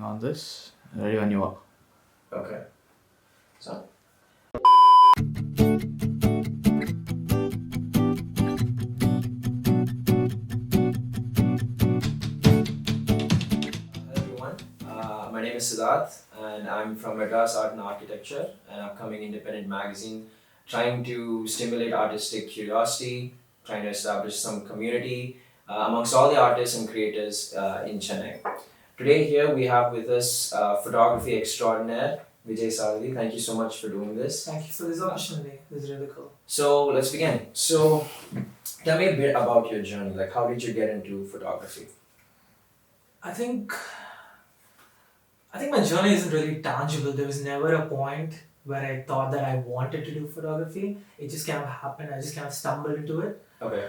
on this. Ready when you are. Okay. So. Hello everyone. My name is Siddharth and I'm from Madras Art and Architecture, an upcoming independent magazine trying to stimulate artistic curiosity, trying to establish some community amongst all the artists and creators in Chennai. Today here we have with us photography extraordinaire, Vijay Sarathy. Thank you so much for doing this. Thank you for this opportunity. This is really cool. So let's begin. So tell me a bit about your journey. Like, how did you get into photography? I think my journey isn't really tangible. There was never a point where I thought that I wanted to do photography. It just kind of happened. I just kind of stumbled into it. Okay.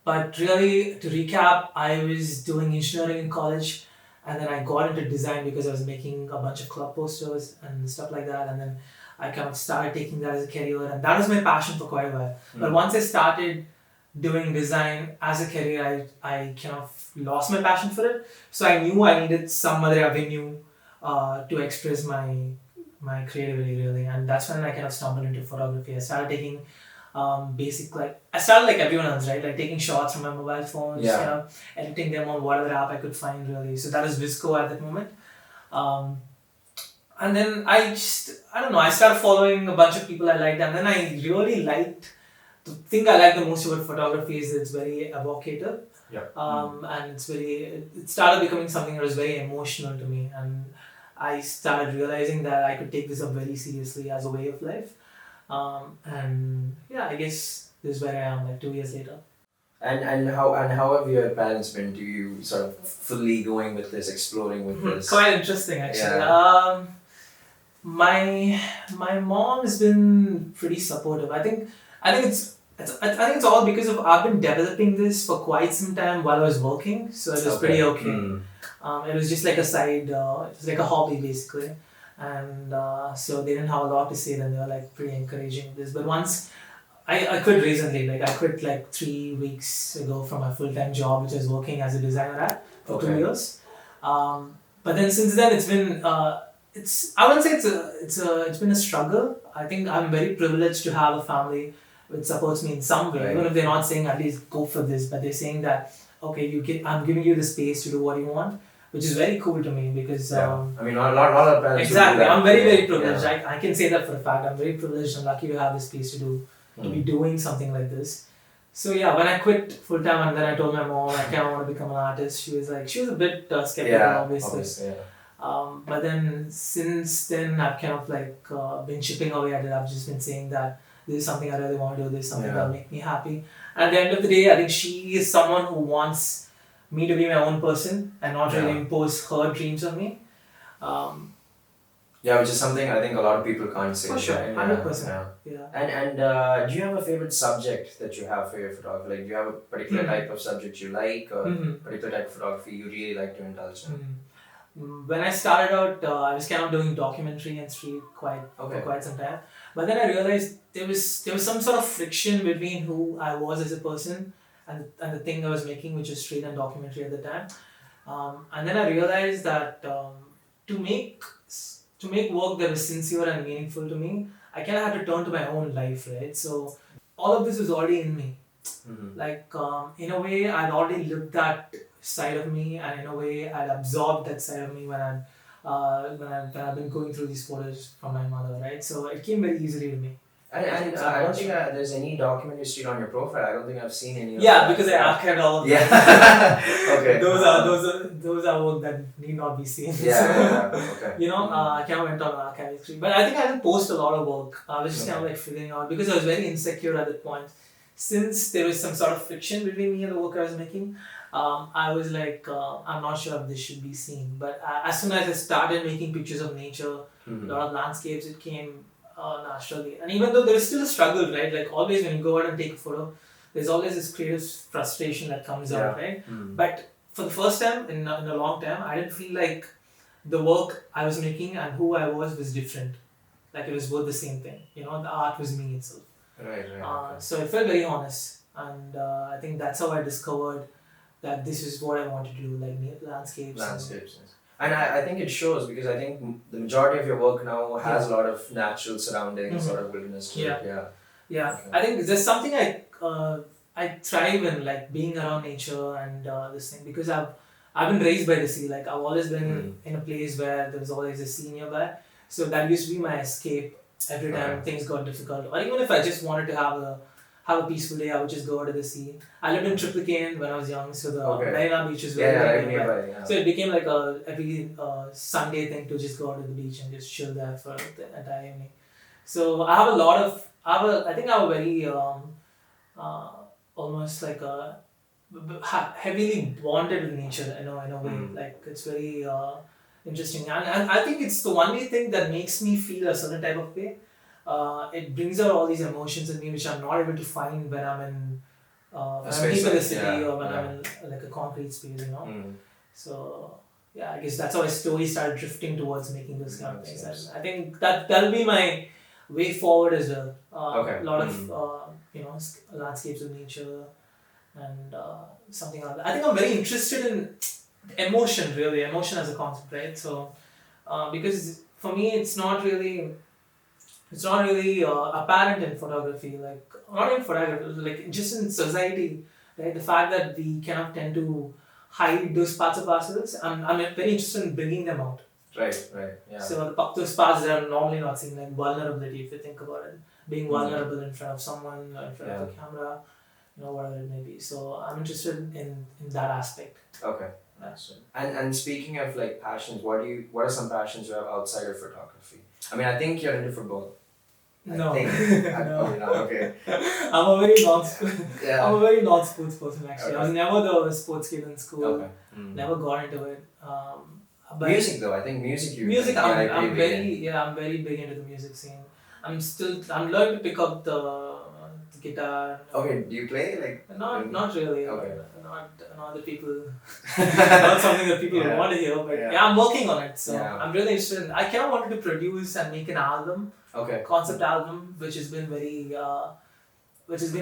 But really, to recap, I was doing engineering in college, and then I got into design because I was making a bunch of club posters and stuff like that. And then I kind of started taking that as a career, and that was my passion for quite a while. But once I started doing design as a career, I kind of lost my passion for it. So I knew I needed some other avenue to express my creativity really, and that's when I kind of stumbled into photography. I started taking I started like everyone else, right? Like taking shots from my mobile phone, just kind of editing them on whatever app I could find really. So that was Visco at that moment. And then I started following a bunch of people I liked, and then I really liked, the thing I like the most about photography is it's very evocative. And it started becoming something that was very emotional to me, and I started realizing that I could take this up very seriously as a way of life. I guess this is where I am like 2 years later. And how have your parents been? Do you sort of fully going with this, exploring with this? Quite interesting actually. My mom has been pretty supportive. I think it's all because of I've been developing this for quite some time while I was working, so it was pretty okay. It was just like a side, it was like a hobby basically, and so they didn't have a lot to say. Then they were like pretty encouraging this. But once I quit recently, like I quit like 3 weeks ago from my full-time job, which I was working as a designer at for 2 years. But then since then it's been I wouldn't say it's been a struggle. I think I'm very privileged to have a family which supports me in some way, even if they're not saying at least go for this, but they're saying that okay, I'm giving you the space to do what you want, which is very cool to me because I mean, not a lot of parents. Exactly, I'm very privileged. I can say that for a fact. I'm very privileged and lucky to have the space to be doing something like this. So yeah, when I quit full time and then I told my mom I kind of want to become an artist, she was a bit skeptical, obviously. But then since then I've kind of like been chipping away at it. I've just been saying that this is something I really want to do. This is something that will make me happy. At the end of the day, I think she is someone who wants me to be my own person and not really impose her dreams on me. Which is something I think a lot of people can't say. For sure, 100%. Yeah. And do you have a favorite subject that you have for your photography? Like, do you have a particular type of subject you like, or particular type of photography you really like to indulge in? When I started out, I was kind of doing documentary and street for quite some time. But then I realized there was some sort of friction between who I was as a person and the thing I was making, which was street and documentary at the time. And then I realized that to make work that was sincere and meaningful to me, I kind of had to turn to my own life, right? So all of this was already in me. Like in a way, I'd already lived that side of me, and in a way, I'd absorbed that side of me when I've been going through these photos from my mother, right? So it came very easily to me. I don't think there's any documentary street on your profile. I don't think I've seen any. Because I archived all of them. Okay. Those are work that need not be seen. Okay. I kind of went on an archive street, but I think I didn't post a lot of work. I was just kind of like figuring out, because I was very insecure at that point. Since there was some sort of friction between me and the work I was making, I was like, I'm not sure if this should be seen. But as soon as I started making pictures of nature, a lot of landscapes, it came naturally. And even though there is still a struggle, right? Like always when you go out and take a photo, there's always this creative frustration that comes out, right? But for the first time in a long time, I didn't feel like the work I was making and who I was different. Like it was both the same thing. The art was me itself. Right. So it felt very honest, and I think that's how I discovered that this is what I want to do, like landscapes. And I think it shows because I think the majority of your work now has a lot of natural surroundings, sort of wilderness to it. Yeah. Okay. I think there's something I thrive in, like being around nature and this thing, because I've been raised by the sea. Like I've always been in a place where there was always a sea nearby. So that used to be my escape every time things got difficult, or even if I just wanted to have a peaceful day, I would just go out to the sea. I lived in Triplicane when I was young, so the Marina Beach is very nearby. So it became like a every Sunday thing to just go out to the beach and just chill there for the entire evening. So I have a lot of I think I have a very almost like a heavily bonded with nature, in a way. Like it's very interesting, and I think it's the only thing that makes me feel a certain type of way. It brings out all these emotions in me which I'm not able to find when I'm in when I'm deep in the city, or when I'm in like a concrete space, So yeah, I guess that's how I slowly started drifting towards making those kind of things. And I think that'll be my way forward as well. A lot of landscapes of nature and something like that. I think I'm very interested in emotion as a concept, right? So because for me it's not really apparent in photography, like not in photography, like just in society, right? The fact that we kind of tend to hide those parts of ourselves. I'm very interested in bringing them out. Right, yeah. So those parts that are normally not seen, like vulnerability, if you think about it, being vulnerable in front of someone, or in front of a camera, whatever it may be. So I'm interested in that aspect. Okay. And speaking of like passions, what are some passions you have outside of photography? I mean, I think you're into football. No. No. Okay. I'm a very non-sports person actually. Okay. I was never the sports kid in school. Okay. Never got into it. But music though, I think music. I'm very big into the music scene. I'm learning to pick up the guitar. Okay, do you play like? Not really. Okay. Not the people. Not something that people want to hear, but I'm working on it. So I'm really interested in. I kind of wanted to produce and make an album. Okay. Concept album, which has been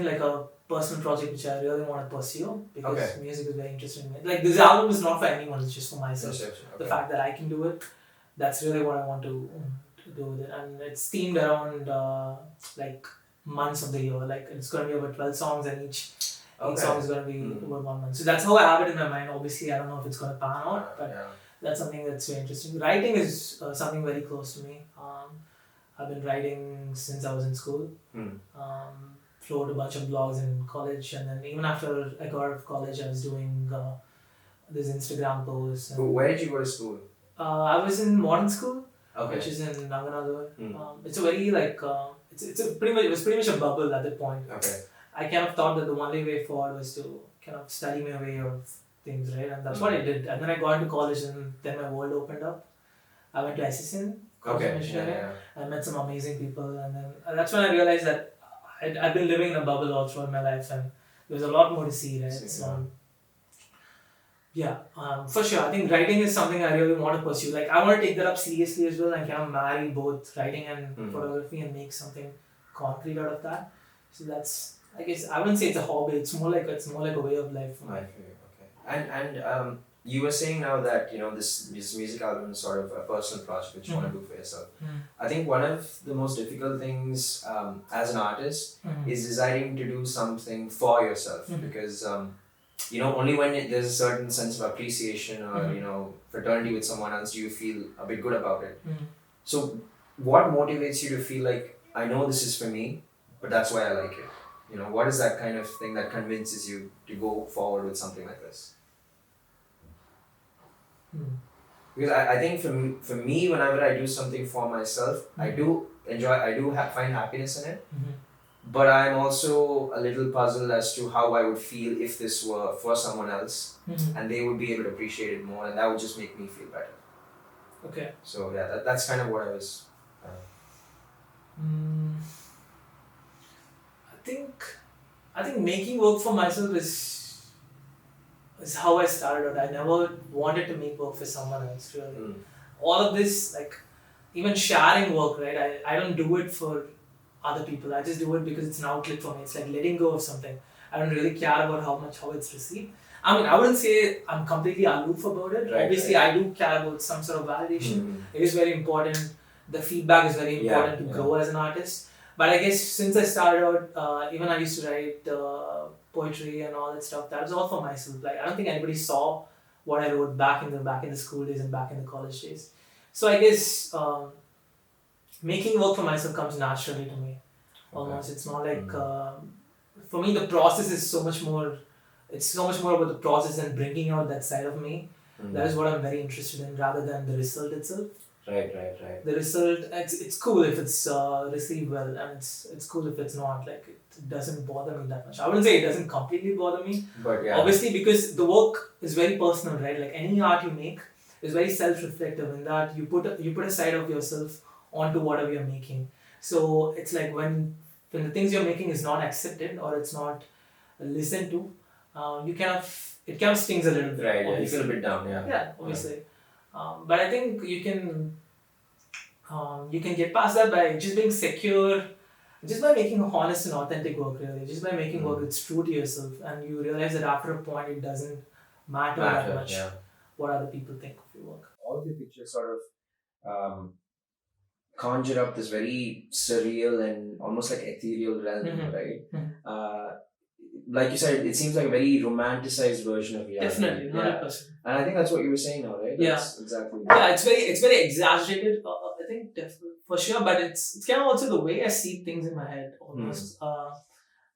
like a personal project which I really want to pursue, because music is very interesting. Like this album is not for anyone; it's just for myself. The fact that I can do it, that's really what I want to do with it, and it's themed around like months of the year. Like it's going to be about 12 songs, and each song is going to be about 1 month. So that's how I have it in my mind. Obviously, I don't know if it's going to pan out, but that's something that's very interesting. Writing is something very close to me. I've been writing since I was in school. Wrote a bunch of blogs in college, and then even after I got out of college, I was doing this Instagram posts. Where did you go to school? I was in modern school, which is in Nanganallur. It's a very it was pretty much a bubble at that point. Okay. I kind of thought that the only way forward was to kind of study my way of things, right? And that's what I did. And then I got into college, and then my world opened up. I went to SSN. I met some amazing people, and then that's when I realized that I've been living in a bubble all throughout my life, and there's a lot more to see, right? So, for sure. I think writing is something I really want to pursue. Like, I want to take that up seriously as well, and kind of marry both writing and photography and make something concrete out of that. So that's, I guess, I wouldn't say it's a hobby. It's more like a way of life for me. Okay. And you were saying now that this music album is sort of a personal project which you want to do for yourself. I think one of the most difficult things as an artist is deciding to do something for yourself, because only when there's a certain sense of appreciation or fraternity with someone else do you feel a bit good about it. So what motivates you to feel like, I know this is for me, but that's why I like it? What is that kind of thing that convinces you to go forward with something like this? Because I think for me, whenever I do something for myself, I do find happiness in it. But I'm also a little puzzled as to how I would feel if this were for someone else, and they would be able to appreciate it more, and that would just make me feel better. Okay. So that's kind of what I was. I think making work for myself is how I started out. I never wanted to make work for someone else, really. All of this, like even sharing work, right? I don't do it for other people. I just do it because it's an outlet for me. It's like letting go of something. I don't really care about how it's received. I mean, I wouldn't say I'm completely aloof about it. Right, Obviously, right. I do care about some sort of validation. Mm. It is very important. The feedback is very important to grow as an artist. But I guess since I started out, even I used to write poetry and all that stuff. That was all for myself. Like I don't think anybody saw what I wrote back in the school days and back in the college days. So I guess making work for myself comes naturally to me. Almost, it's not like for me the process is so much more. It's so much more about the process and bringing out that side of me. That is what I'm very interested in, rather than the result itself. Right. The result, it's cool if it's received well, and it's cool if it's not. Like it doesn't bother me that much. I wouldn't say it doesn't completely bother me. But yeah. Obviously, because the work is very personal, right? Like any art you make is very self-reflective in that you put a side of yourself onto whatever you're making. So it's like when the things you're making is not accepted or it's not listened to, it kind of stings a little bit. Right. Yeah. You feel a bit down. Yeah. Yeah. Obviously. But I think you can get past that by just being secure, just by making honest and authentic work, really. Just by making work that's true to yourself, and you realize that after a point it doesn't matter that much what other people think of your work. All of your pictures sort of conjure up this very surreal and almost like ethereal realm, right? Like you said, it seems like a very romanticized version of reality. Definitely, 100%. And I think that's what you were saying now, right? That's exactly. Yeah, it's very exaggerated. I think for sure, but it's kind of also the way I see things in my head almost.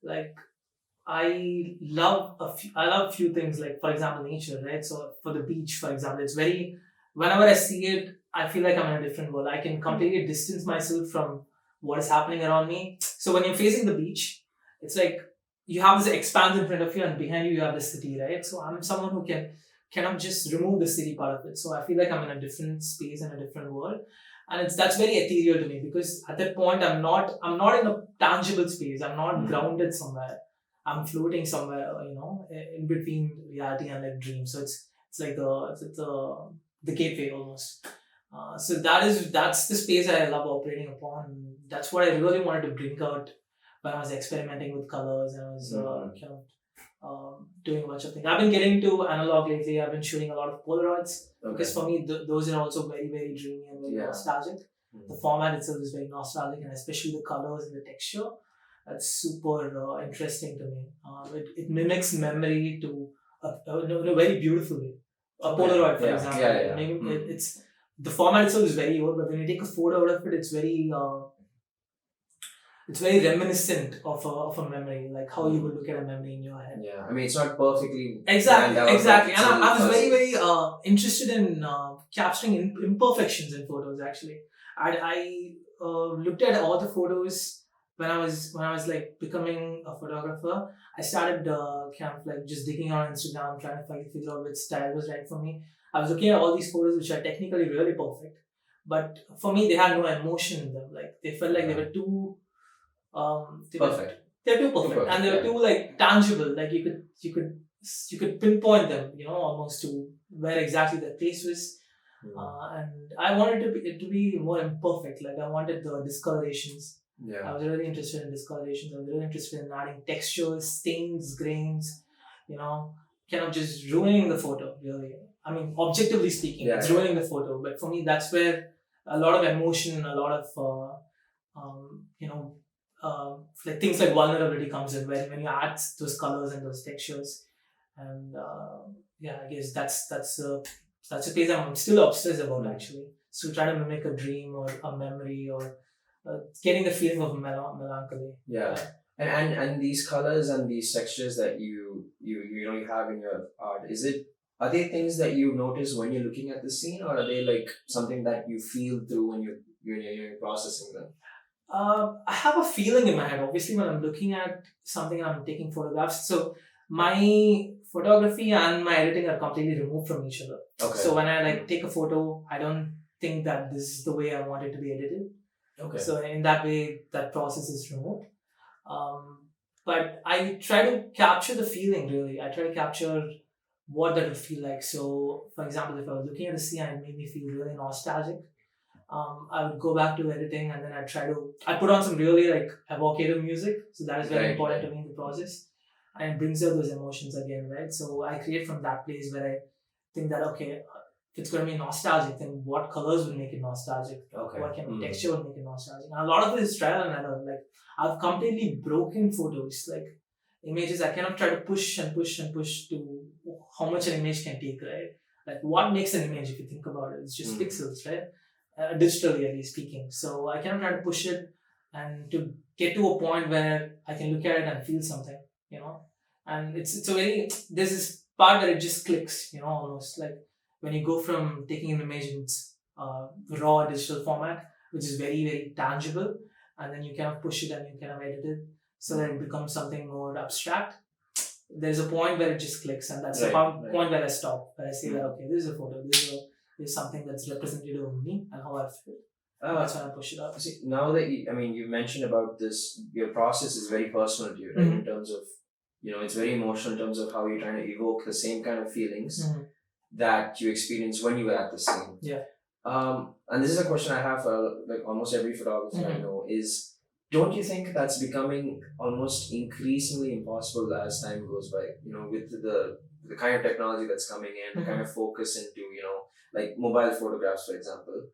Like I love a few things, like for example nature, right? So for the beach, for example, it's very, whenever I see it, I feel like I'm in a different world. I can completely distance myself from what is happening around me. So when you're facing the beach, it's like you have this expanse in front of you, and behind you have the city, right? So I'm someone who can kind of just remove the city part of it. So I feel like I'm in a different space and a different world, and that's very ethereal to me, because at that point I'm not in a tangible space. I'm not grounded somewhere. I'm floating somewhere, in between reality and like dream. So it's like the gateway almost. So that's the space I love operating upon. That's what I really wanted to bring out when I was experimenting with colors, and I was doing a bunch of things. I've been getting to analog lately. I've been shooting a lot of Polaroids because for me those are also very, very dreamy and very nostalgic. The format itself is very nostalgic, and especially the colors and the texture. That's super interesting to me. It mimics memory to a very beautiful way. A Polaroid, for example. It's the format itself is very old, but when you take a photo out of it, it's very reminiscent of a memory, like how you would look at a memory in your head. Yeah, I mean, it's not perfectly exactly. And I was very, very interested in capturing imperfections in photos. Actually, I looked at all the photos when I was like becoming a photographer. I started kind of like just digging on Instagram, trying to figure out which style was right for me. I was looking at all these photos which are technically really perfect, but for me they had no emotion in them. Like they felt like they were too perfect. They're too perfect, and they were too like tangible. Like you could pinpoint them, almost to where exactly the place was. And I wanted it to be more imperfect. Like I wanted the discolorations. I was really interested in discolorations. I was really interested in adding textures, stains, grains. Kind of just ruining the photo. Really, I mean, objectively speaking, it's ruining the photo. But for me, that's where a lot of emotion, a lot of like things like vulnerability comes in, when you add those colors and those textures. And I guess that's a place I'm still obsessed about, actually. So try to mimic a dream or a memory, or getting the feeling of melancholy. And these colors and these textures that you have in your art, are they things that you notice when you're looking at the scene, or are they like something that you feel through when you're processing them? I have a feeling in my head, obviously, when I'm looking at something and I'm taking photographs. So my photography and my editing are completely removed from each other. Okay. So when I take a photo, I don't think that this is the way I want it to be edited. Okay. So in that way, that process is removed. But I try to capture the feeling, really. I try to capture what that would feel like. So, for example, if I was looking at a scene and it made me feel really nostalgic, I would go back to editing, and then I put on some really evocative music. So that is very important to me in the process. and it brings out those emotions again, right? So I create from that place where I think that, okay, if it's going to be nostalgic, then what colors will make it nostalgic? Okay. What kind of texture will make it nostalgic? And a lot of it is trial and error. Like, I've completely broken photos, like images. I cannot try to push and push and push to how much an image can take, right? Like, what makes an image, if you think about it? It's just pixels, right? Digitally, at least speaking. So I cannot try to push it and to get to a point where I can look at it and feel something, you know. And it's a very, there's this part where it just clicks, you know, almost like when you go from taking an image in its raw digital format, which is very, very tangible, and then you kind of push it and you kind of edit it so that it becomes something more abstract. There's a point where it just clicks, and that's the point where I stop, where I say that, okay, this is a photo, this is something that's representative of me and how I feel. That's when I push it up. See, now that you mentioned about this, your process is very personal to you, right? In terms of, it's very emotional in terms of how you're trying to evoke the same kind of feelings that you experienced when you were at the scene. Yeah. And this is a question I have for like almost every photographer I know is, don't you think that's becoming almost increasingly impossible as time goes by? With the kind of technology that's coming in, the kind of focus into, like mobile photographs, for example.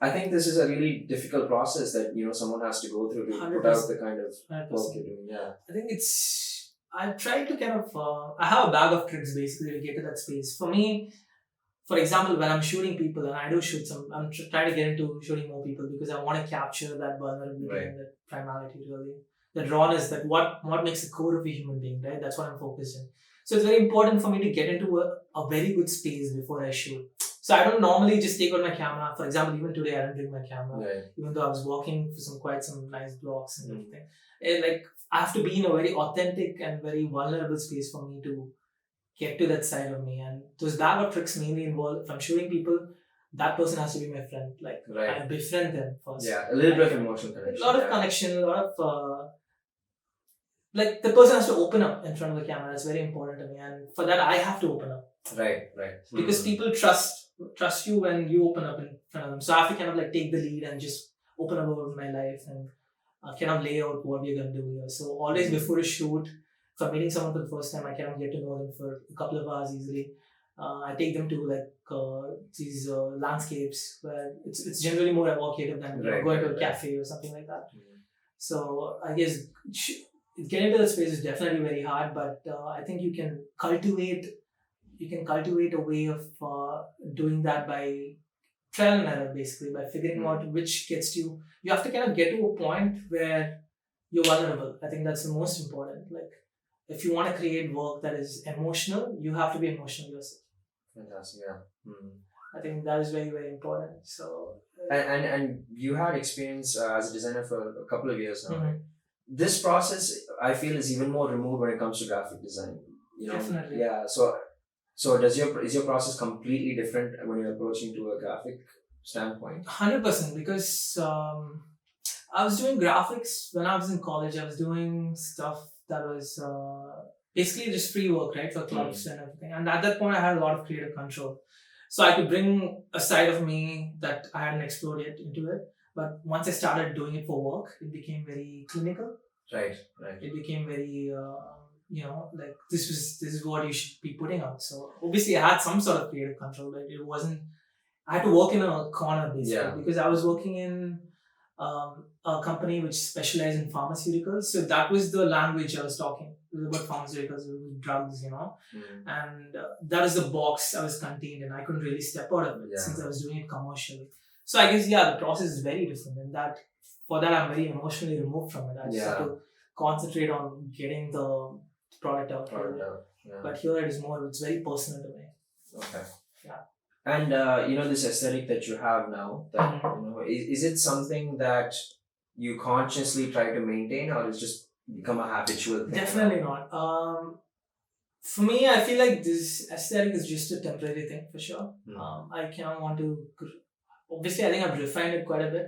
I think this is a really difficult process that, someone has to go through to 100%. put out the kind of 100%. work you're doing. Yeah. I think I try to kind of, I have a bag of tricks basically to get to that space. For me, for example, when I'm shooting people, and I do shoot I'm trying to get into shooting more people because I want to capture that vulnerability and that primality, really. That rawness, that what makes the core of a human being, right? That's what I'm focused on. So it's very important for me to get into a very good space before I shoot. So I don't normally just take out my camera. For example, even today I didn't bring my camera, even though I was walking for quite some nice blocks and everything. And like, I have to be in a very authentic and very vulnerable space for me to get to that side of me. And those bag of tricks mainly involve, if I'm shooting people, that person has to be my friend. Like, I befriend them first. Yeah, a little bit of emotional connection. A lot of connection, a lot of like, the person has to open up in front of the camera. That's very important to me, and for that I have to open up. Right. Because people trust you when you open up in front of them. So I have to kind of like take the lead and just open up about my life and kind of lay out what we're gonna do here. So always before a shoot, if I'm meeting someone for the first time, I kind of get to know them for a couple of hours easily. I take them to like these landscapes where it's generally more evocative than going to a cafe or something like that. So I guess getting into that space is definitely very hard, but I think you can cultivate a way of doing that by trial and error, basically, by figuring out which gets you. You have to kind of get to a point where you're vulnerable. I think that's the most important. Like, if you want to create work that is emotional, you have to be emotional yourself. Fantastic, yeah. I think that is very, very important. So and you had experience as a designer for a couple of years now, right? This process, I feel, is even more removed when it comes to graphic design. Definitely. Yeah. So is your process completely different when you're approaching to a graphic standpoint? 100%, because I was doing graphics when I was in college. I was doing stuff that was basically just free work, right, for clubs and everything. And at that point, I had a lot of creative control. So I could bring a side of me that I hadn't explored yet into it. But once I started doing it for work, it became very clinical. Right. It became very, like this is what you should be putting out. So obviously I had some sort of creative control, but it wasn't, I had to work in a corner basically because I was working in a company which specialized in pharmaceuticals. So that was the language I was talking. It was about pharmaceuticals, it was drugs, and that is the box I was contained in. I couldn't really step out of it since I was doing it commercially. So I guess, the process is very different, and for that I'm very emotionally removed from it. I just have to concentrate on getting the product out. But here it's very personal to me. Okay. Yeah. And this aesthetic that you have now, that is it something that you consciously try to maintain, or it's just become a habitual thing? Definitely not. For me, I feel like this aesthetic is just a temporary thing for sure. I cannot want to. Obviously, I think I've refined it quite a bit,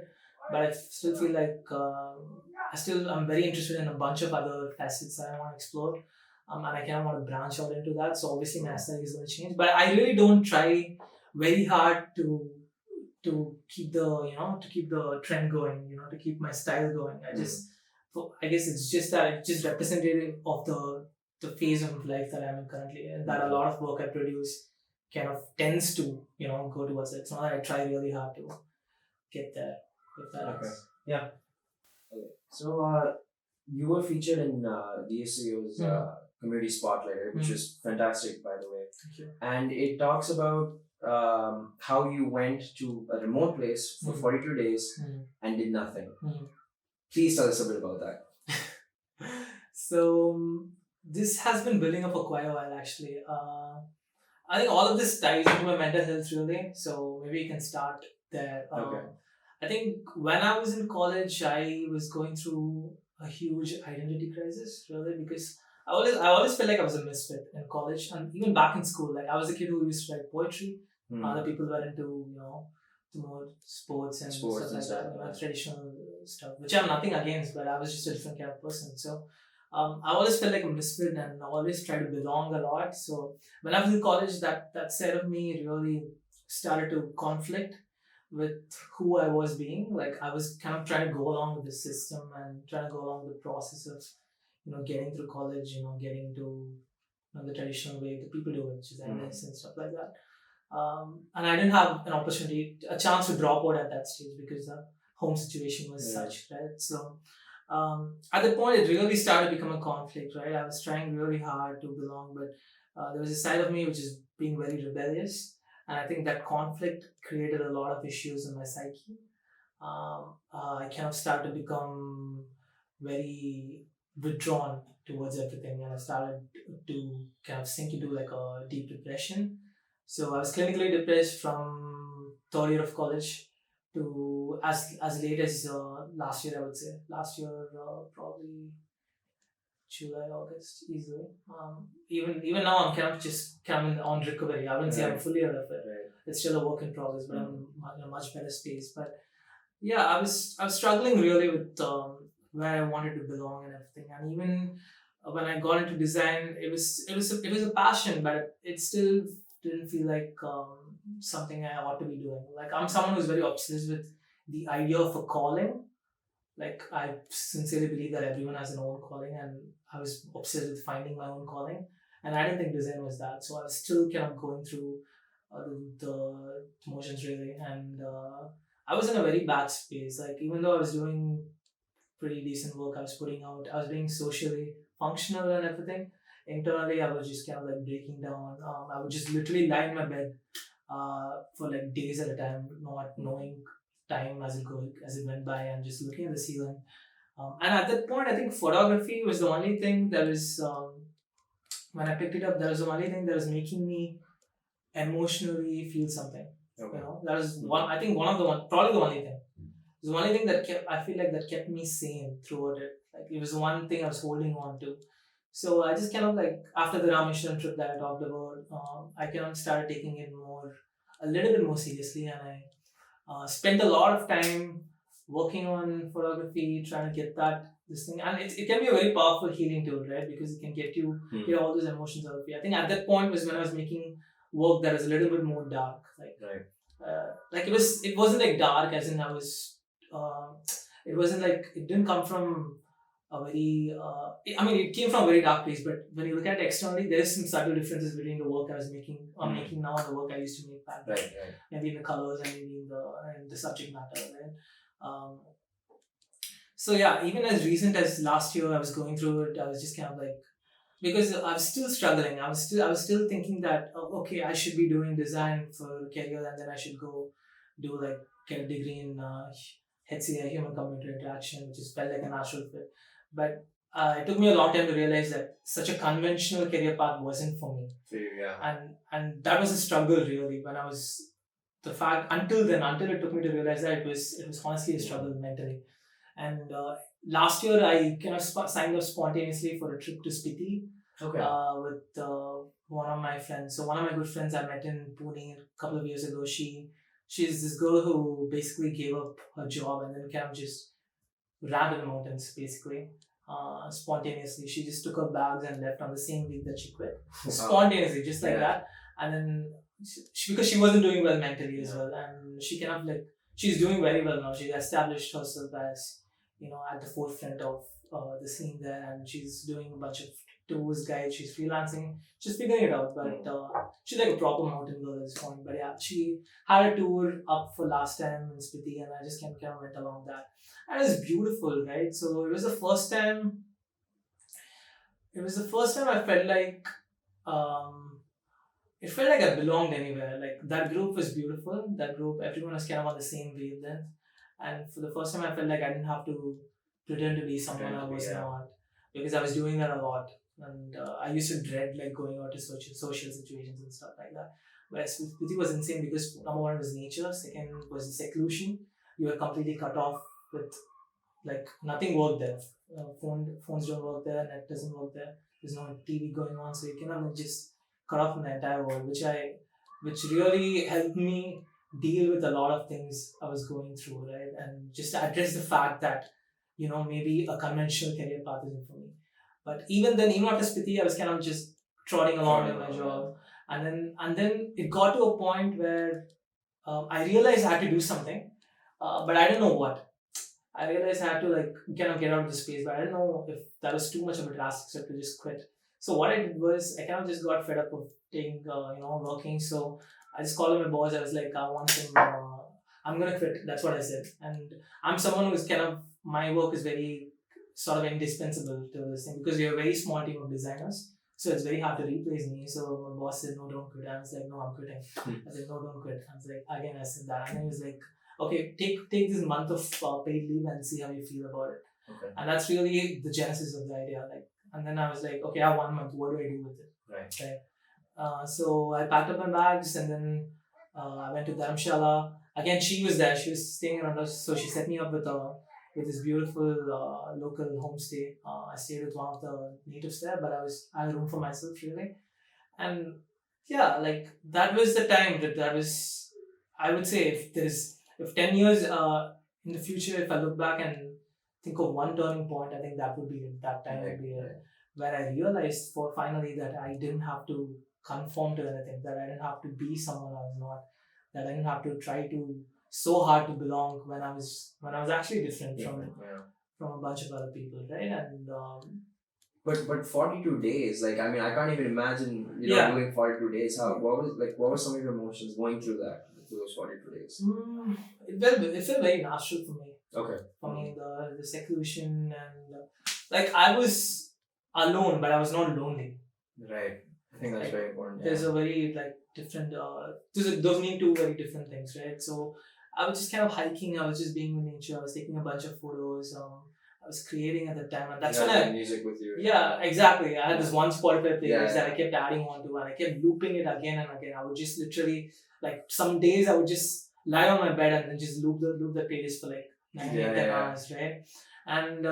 but I still feel like I'm very interested in a bunch of other facets that I want to explore, and I kind of want to branch out into that. So obviously, my aesthetic is going to change, but I really don't try very hard to keep the trend going, to keep my style going. I guess it's just that it's just representative of the the phase of life that I'm in currently, and that a lot of work I produce kind of tends to, go towards it. It's not that I try really hard to get there. If that Okay. Yeah. Okay. So you were featured in DSCO's Community Spotlight, which is fantastic, by the way. Thank you. And it talks about how you went to a remote place for 42 days and did nothing. Please tell us a bit about that. So this has been building up for quite a while, actually. I think all of this ties into my mental health, really. So maybe you can start there. Okay. I think when I was in college, I was going through a huge identity crisis, really, because I always felt like I was a misfit in college, and even back in school. Like, I was a kid who used to write poetry. Other people were into, to more sports and stuff like that, traditional stuff, which I'm nothing against, but I was just a different kind of person. So I always felt like a misfit and I always tried to belong a lot. So when I was in college, that side of me really started to conflict with who I was being. Like, I was kind of trying to go along with the system and trying to go along with the process of, getting through college, getting to the traditional way that people do it, which is MS and stuff like that. And I didn't have a chance to drop out at that stage because the home situation was such, right? So at that point, it really started to become a conflict, right? I was trying really hard to belong, but there was a side of me which is being very rebellious. And I think that conflict created a lot of issues in my psyche. I kind of started to become very withdrawn towards everything, and I started to kind of sink into like a deep depression. So I was clinically depressed from third year of college to as late as last year. I would say last year, probably July, August, easily. Even now, I'm kind of on recovery. I wouldn't say I'm fully out of it. Right. It's still a work in progress, but I'm in a much better space. But yeah, I was struggling really with where I wanted to belong and everything. And even when I got into design, it was a passion, but it still didn't feel like something I ought to be doing. Like, I'm someone who's very obsessed with the idea of a calling. Like, I sincerely believe that everyone has an own calling, and I was obsessed with finding my own calling. And I didn't think design was that, so I was still kind of going through the motions, really. And I was in a very bad space. Like, even though I was doing pretty decent work, I was being socially functional and everything. Internally, I was just kind of like breaking down. I would just literally lie in my bed for like days at a time, not knowing time as it went by, and just looking at the ceiling. And at that point, I think photography was the only thing that was, when I picked it up, that was the only thing that was making me emotionally feel something. Okay. That was probably the only thing. It was the only thing that kept me sane throughout it. Like, it was the one thing I was holding on to. So I just kind of, like, after the Rameshwaram trip that I talked about, I kind of started taking it a little bit more seriously, and I spent a lot of time working on photography, trying to get this thing. And it can be a very powerful healing tool, right? Because it can get all those emotions out of you. I think at that point was when I was making work that was a little bit more dark. Like it wasn't like dark as in I was, it wasn't like, it didn't come from a very, it came from a very dark place, but when you look at it externally, there's some subtle differences between the work I was making, making now, and the work I used to make back then. Right. Maybe in the colors and maybe in the subject matter, right? So yeah, even as recent as last year, I was going through it. I was just kind of like, because I was still struggling. I was still thinking that, okay, I should be doing design for career, and then I should go do get a degree in HCI, human computer interaction, which is felt like a natural fit. But it took me a long time to realize that such a conventional career path wasn't for me. Yeah. And that was a struggle, really, when I was, until it took me to realize that it was honestly a struggle mentally. And last year, I kind of signed up spontaneously for a trip to Spiti. Okay. With one of my friends. So one of my good friends I met in Pune a couple of years ago. She's this girl who basically gave up her job and then kind of just ran to the mountains, basically, spontaneously. She just took her bags and left on the same week that she quit. Spontaneously, just like that. And then because she wasn't doing well mentally as well, and she kind of she's doing very well now. She established herself as, at the forefront of the scene there, and she's doing a bunch of tours guide. She's freelancing. She's figuring it out, but she's like a proper mountain girl at this point. But yeah, she had a tour up for last time in Spiti, and I just kind of went along that. And it was beautiful, right? So it was the first time. It was the first time I felt like. It felt like I belonged anywhere. Like that group was beautiful. That group, everyone was kind of on the same wavelength. And for the first time, I felt like I didn't have to pretend to be someone I was not, because I was doing that a lot. And I used to dread like going out to social situations and stuff like that. Whereas Spiti was insane because number one was nature, second was the seclusion. You were completely cut off with like nothing worked there. Phones don't work there, net doesn't work there. There's no TV going on, so you cannot just cut off from the entire world, which really helped me deal with a lot of things I was going through, right? And just address the fact that, maybe a conventional career path isn't for me. But even then, even after Spiti, I was kind of just trotting along in my job. And then it got to a point where I realized I had to do something, but I didn't know what. I realized I had to like kind of get out of the space, but I didn't know if that was too much of a drastic step to just quit. So what I did was I kind of just got fed up of taking, working. So I just called my boss. I was like, I want some. I'm gonna quit. That's what I said. And I'm someone who's kind of, my work is very sort of indispensable to this thing because we're a very small team of designers. So it's very hard to replace me. So my boss said, no, don't quit. I was like, no, I'm quitting. I said, no, don't quit. I was like, again, I said that. And then he was like, okay, take this month of paid leave and see how you feel about it. Okay. And that's really the genesis of the idea. Like, and then I was like, okay, I have 1 month. What do I do with it? Right. So I packed up my bags and then I went to Dharamshala. Again, she was there. She was staying around us. So she set me up with this beautiful local homestay. I stayed with one of the natives there, but I had a room for myself really. And yeah, like that was the time that was, I would say if 10 years in the future, if I look back and think of one turning point, I think that would be it. That time would be it, where I realized for finally that I didn't have to conform to anything, that I didn't have to be someone I was not, that I didn't have to try to so hard to belong when I was actually different from a bunch of other people, right? And but 42 days, like I mean, I can't even imagine doing 42 days. What were some of your emotions going through those 42 days? It felt very natural for me. Okay. For me, the seclusion and like I was alone, but I was not lonely. Right. I think that's very important. There's a very different. Those mean two very different things, right? So I was just kind of hiking. I was just being in nature. I was taking a bunch of photos. I was creating at the time, and that's when I music with you. Yeah, exactly. I had this one Spotify playlist that I kept adding on to, and I kept looping it again and again. I would just literally some days I would just lie on my bed and then just loop the playlist for 10 hours, right? And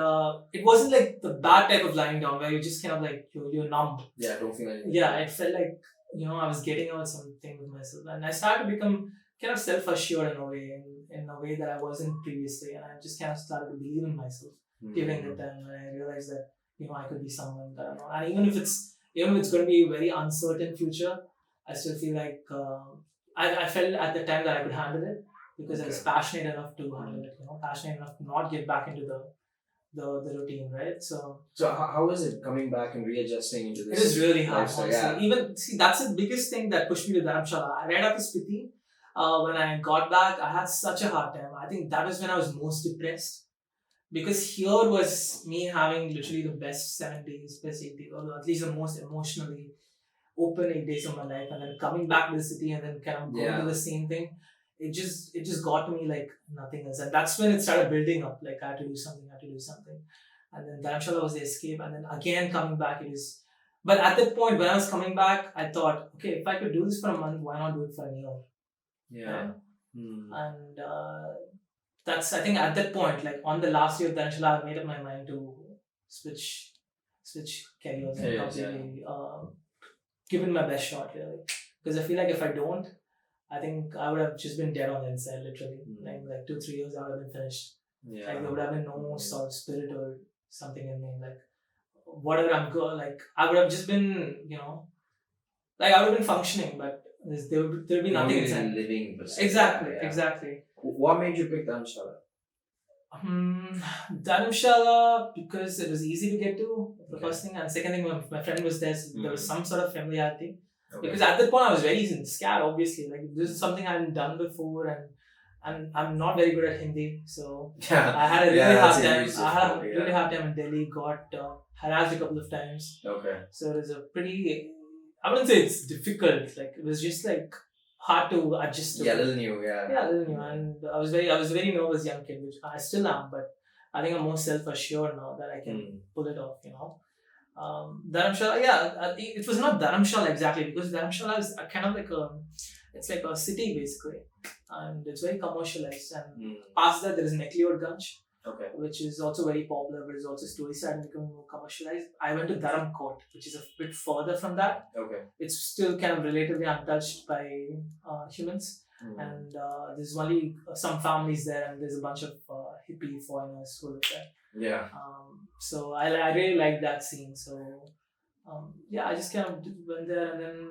it wasn't like the bad type of lying down where you're just kind of you're numb. Yeah, don't feel anything. Yeah, it felt like I was getting out something with myself, and I started to become kind of self-assured in a way that I wasn't previously, and I just kind of started to believe in myself during the time when I realized that I could be someone that I'm not. And even if it's going to be a very uncertain future, I still feel like I felt at the time that I could handle it because I was passionate enough to handle it. Passionate enough to not get back into the routine, right? So how was it coming back and readjusting into this? It was really hard. Lifestyle, yeah. Even that's the biggest thing that pushed me to Dharamshala. Right after Spiti, when I got back, I had such a hard time. I think that was when I was most depressed. Because here was me having literally the best 7 days, best 8 days, or at least the most emotionally open 8 days of my life, and then coming back to the city and then kind of going to the same thing. It just got to me like nothing else, and that's when it started building up. Like I had to do something, and then Dharamshala was the escape, and then again coming back it is. But at that point when I was coming back, I thought, okay, if I could do this for a month, why not do it for a year? Yeah. And that's, I think at that point, on the last year of Dharamshala, I made up my mind to switch careers and completely give it my best shot, really. Because I feel like if I don't, I think I would have just been dead on the inside, literally. Like 2-3 years, I would have been finished. Yeah. There would have been no sort of spirit or something in me. Whatever I'm good, I would have just been, I would have been functioning, but there would be nothing inside. Living. Exactly. What made you pick Dharamshala? Dharamshala, because it was easy to get to, the Okay. first thing, and second thing, my friend was there, so there was some sort of familiarity. Okay. Because at that point I was very scared, obviously. Like, this is something I hadn't done before, and I'm not very good at Hindi, so I had a really hard time. I had a really hard time in Delhi, got harassed a couple of times. Okay. So it was a pretty, I wouldn't say it's difficult, like it was just like hard to adjust to. Yeah, a little new, Yeah, a little new. And I was a very nervous young kid, which I still am, but I think I'm more self-assured now that I can pull it off, Dharamshala, it was not Dharamshala exactly, because Dharamshala is kind of like it's like a city basically, and it's very commercialized. And past that, there is Ganj, Okay. which is also very popular, but is also slowly starting to become more commercialized. I went to Dharam Court, which is a bit further from that. Okay. It's still kind of relatively untouched by humans. And there's only some families there, and there's a bunch of hippie foreigners who live there. Yeah. So I really like that scene. So I just kind of went there, and then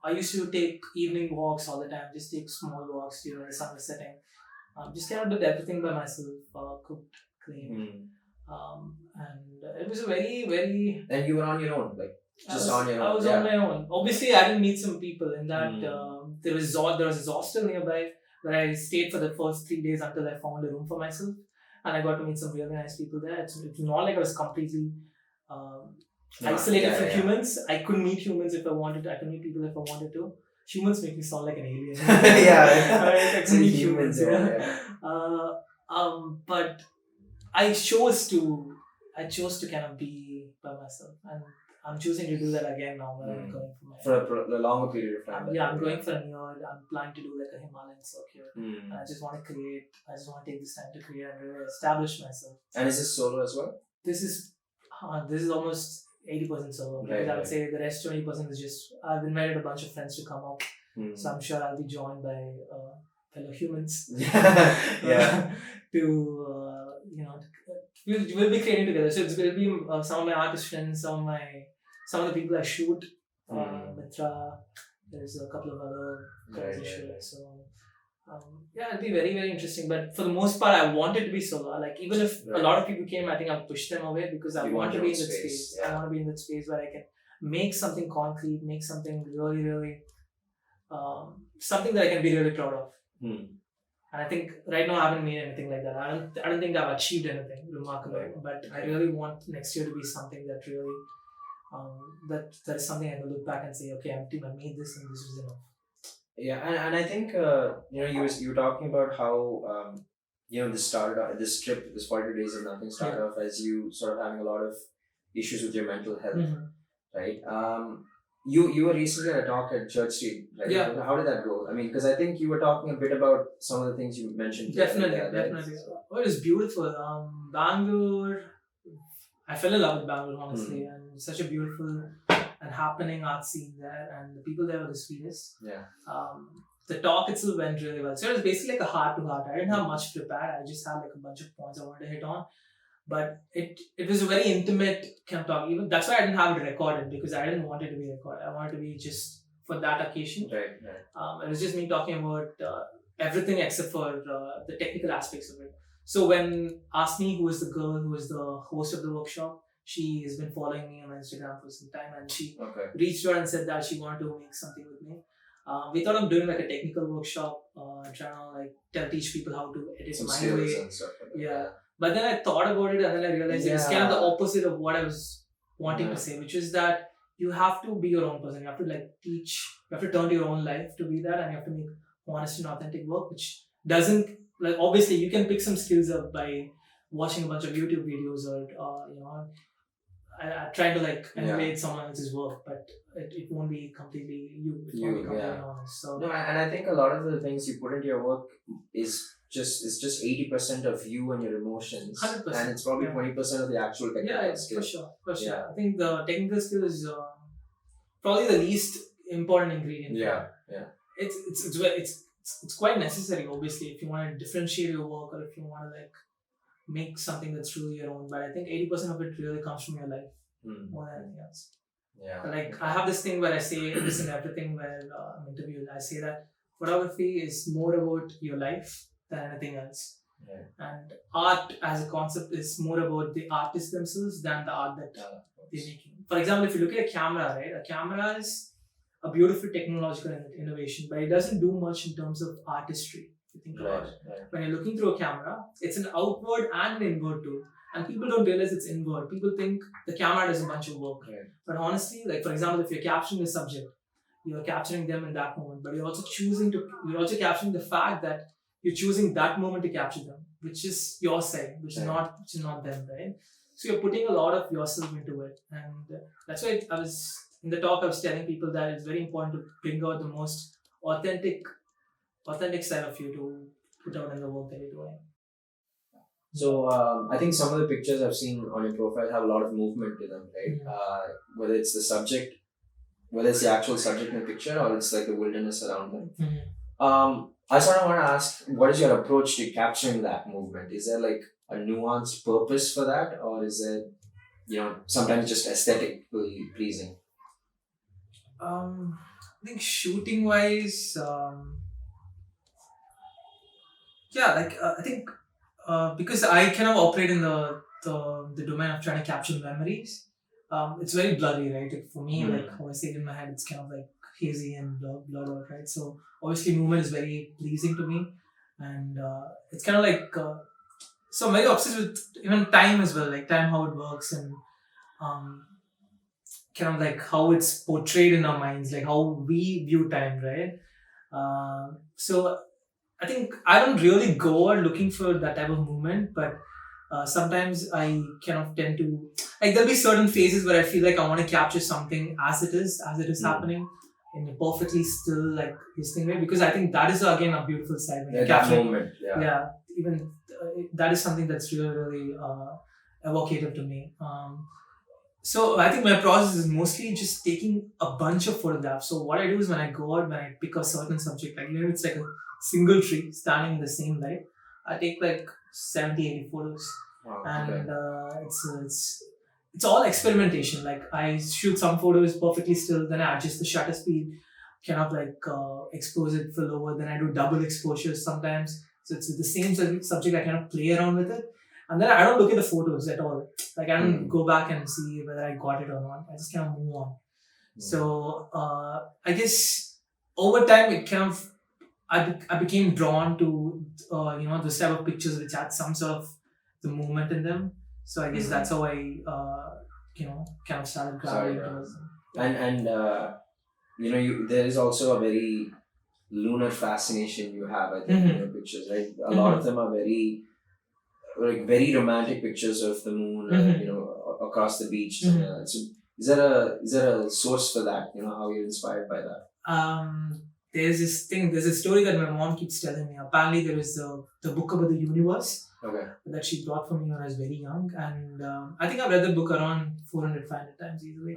I used to take evening walks all the time. Just take small walks during the sun was setting. Just kind of did everything by myself. Cooked, cleaned, and it was a very, very. And you were on your own, like just on your own. I was on my own. Obviously, I didn't meet some people in that. There was a hostel nearby where I stayed for the first 3 days until I found a room for myself, and I got to meet some really nice people there. It's not like I was completely isolated from humans. I could meet humans if I wanted to. I could meet people if I wanted to. Humans make me sound like an alien. Yeah, I could meet humans. Yeah. But I chose to kind of be by myself, and I'm choosing to do that again now when I'm going for a longer period of time. I'm going for a year. I'm planning to do like a Himalayan circuit. And I just want to take this time to create and really establish myself. And is this solo as well? This is almost 80% solo. Because I would say the rest 20% is just, I've invited a bunch of friends to come up. So I'm sure I'll be joined by fellow humans. Yeah. We'll be creating together. So it will be some of my artist friends, some of the people I shoot. Mitra, there's a couple of other guys I shoot. So it'll be very, very interesting. But for the most part, I want it to be solo. Like, even if a lot of people came, I think I'll push them away, because I want to be in that space. I want to be in that space where I can make something concrete, make something really, really, something that I can be really proud of. And I think right now I haven't made anything like that. I don't think I've achieved anything remarkable. But I really want next year to be something that really, that is something I can look back and say, okay, I made this and this was enough. Yeah, and I think you were talking about how this started out, this trip, this 42 days of nothing started off as you sort of having a lot of issues with your mental health, right? You were recently at a talk at Church Street, right? Yeah. How did that go? I mean, because I think you were talking a bit about some of the things you mentioned. Definitely. Oh, it was beautiful. Bangalore, I fell in love with Bangalore, honestly, and such a beautiful and happening art scene there, and the people there were the sweetest. Yeah. The talk itself went really well. So it was basically like a heart-to-heart. I didn't have much prepared. I just had like a bunch of points I wanted to hit on. But it was a very intimate kind of talk. Even that's why I didn't have it recorded, because I didn't want it to be recorded. I wanted it to be just for that occasion. Right. It was just me talking about everything except for the technical aspects of it. So when Asmi, who is the girl who is the host of the workshop, she has been following me on Instagram for some time, and she reached out and said that she wanted to make something with me. We thought of doing like a technical workshop, trying to teach people how to edit some my skills way. And stuff like that. Yeah. But then I thought about it, and then I realized it's kind of the opposite of what I was wanting to say, which is that you have to be your own person. You have to teach, you have to turn to your own life to be that, and you have to make honest and authentic work, which doesn't, obviously you can pick some skills up by watching a bunch of YouTube videos or, trying to emulate someone else's work, but it won't be completely you. It won't be completely honest. So no, and I think a lot of the things you put into your work is just 80% of you and your emotions, 100%, and it's probably 20% of the actual technical skill. For sure. Yeah. I think the technical skill is probably the least important ingredient. It's quite necessary, obviously, if you want to differentiate your work, or if you want to make something that's truly your own. But I think 80% of it really comes from your life more than anything else. Yeah. I have this thing where I say this in everything where I'm interviewed. I say that photography is more about your life than anything else. And art as a concept is more about the artists themselves than the art that they're making. For example, if you look at a camera, right? A camera is a beautiful technological innovation, but it doesn't do much in terms of artistry. If you think about it, when you're looking through a camera, it's an outward and an inward too. And people don't realize it's inward. People think the camera does a bunch of work. But honestly, like for example, if you're capturing a subject, you're capturing them in that moment, but you're also capturing the fact that you're choosing that moment to capture them, which is your side, which is not them, right? So you're putting a lot of yourself into it, and that's why I was telling people that it's very important to bring out the most authentic side of you to put out in the work that you're doing. So I think some of the pictures I've seen on your profile have a lot of movement to them, right? Whether it's the subject, whether it's the actual subject in the picture, or it's like the wilderness around them. I sort of want to ask, what is your approach to capturing that movement? Is there like a nuanced purpose for that, or is it, sometimes just aesthetically pleasing? I think shooting wise, I think because I kind of operate in the domain of trying to capture memories. It's very blurry, right? Like for me, like how I see it in my head, it's kind of like hazy and blurred out, right? So obviously movement is very pleasing to me, and it's kind of like so I'm very obsessed with even time as well, like time, how it works, and kind of like how it's portrayed in our minds, like how we view time, right? So I think I don't really go out looking for that type of movement, but sometimes I kind of tend to, like, there'll be certain phases where I feel like I want to capture something as it is happening in a perfectly still, like, this thing, right? Because I think that is again a beautiful side when you capture that moment. Even that is something that's really, really evocative to me. So I think my process is mostly just taking a bunch of photographs. So what I do is when I go out, when I pick a certain subject, like it's like a single tree standing in the same light, I take like 70-80 photos. Wow, and it's all experimentation. Like I shoot some photos perfectly still, then I adjust the shutter speed, kind of like expose it for lower, then I do double exposures sometimes. So it's the same subject, I kind of play around with it. And then I don't look at the photos at all. Like I don't go back and see whether I got it or not. I just kind of move on. So I guess over time it kind of, I became drawn to this type of pictures which had some sort of the movement in them. So I guess that's how I kind of started gravitating towards them. And there is also a very lunar fascination you have, I think, in your pictures, right? A lot of them are very romantic pictures of the moon, across the beach. So is there a source for that? How you're inspired by that? There's a story that my mom keeps telling me. Apparently there is the book about the universe that she brought for me when I was very young, and I think I've read the book around 400-500 times easily.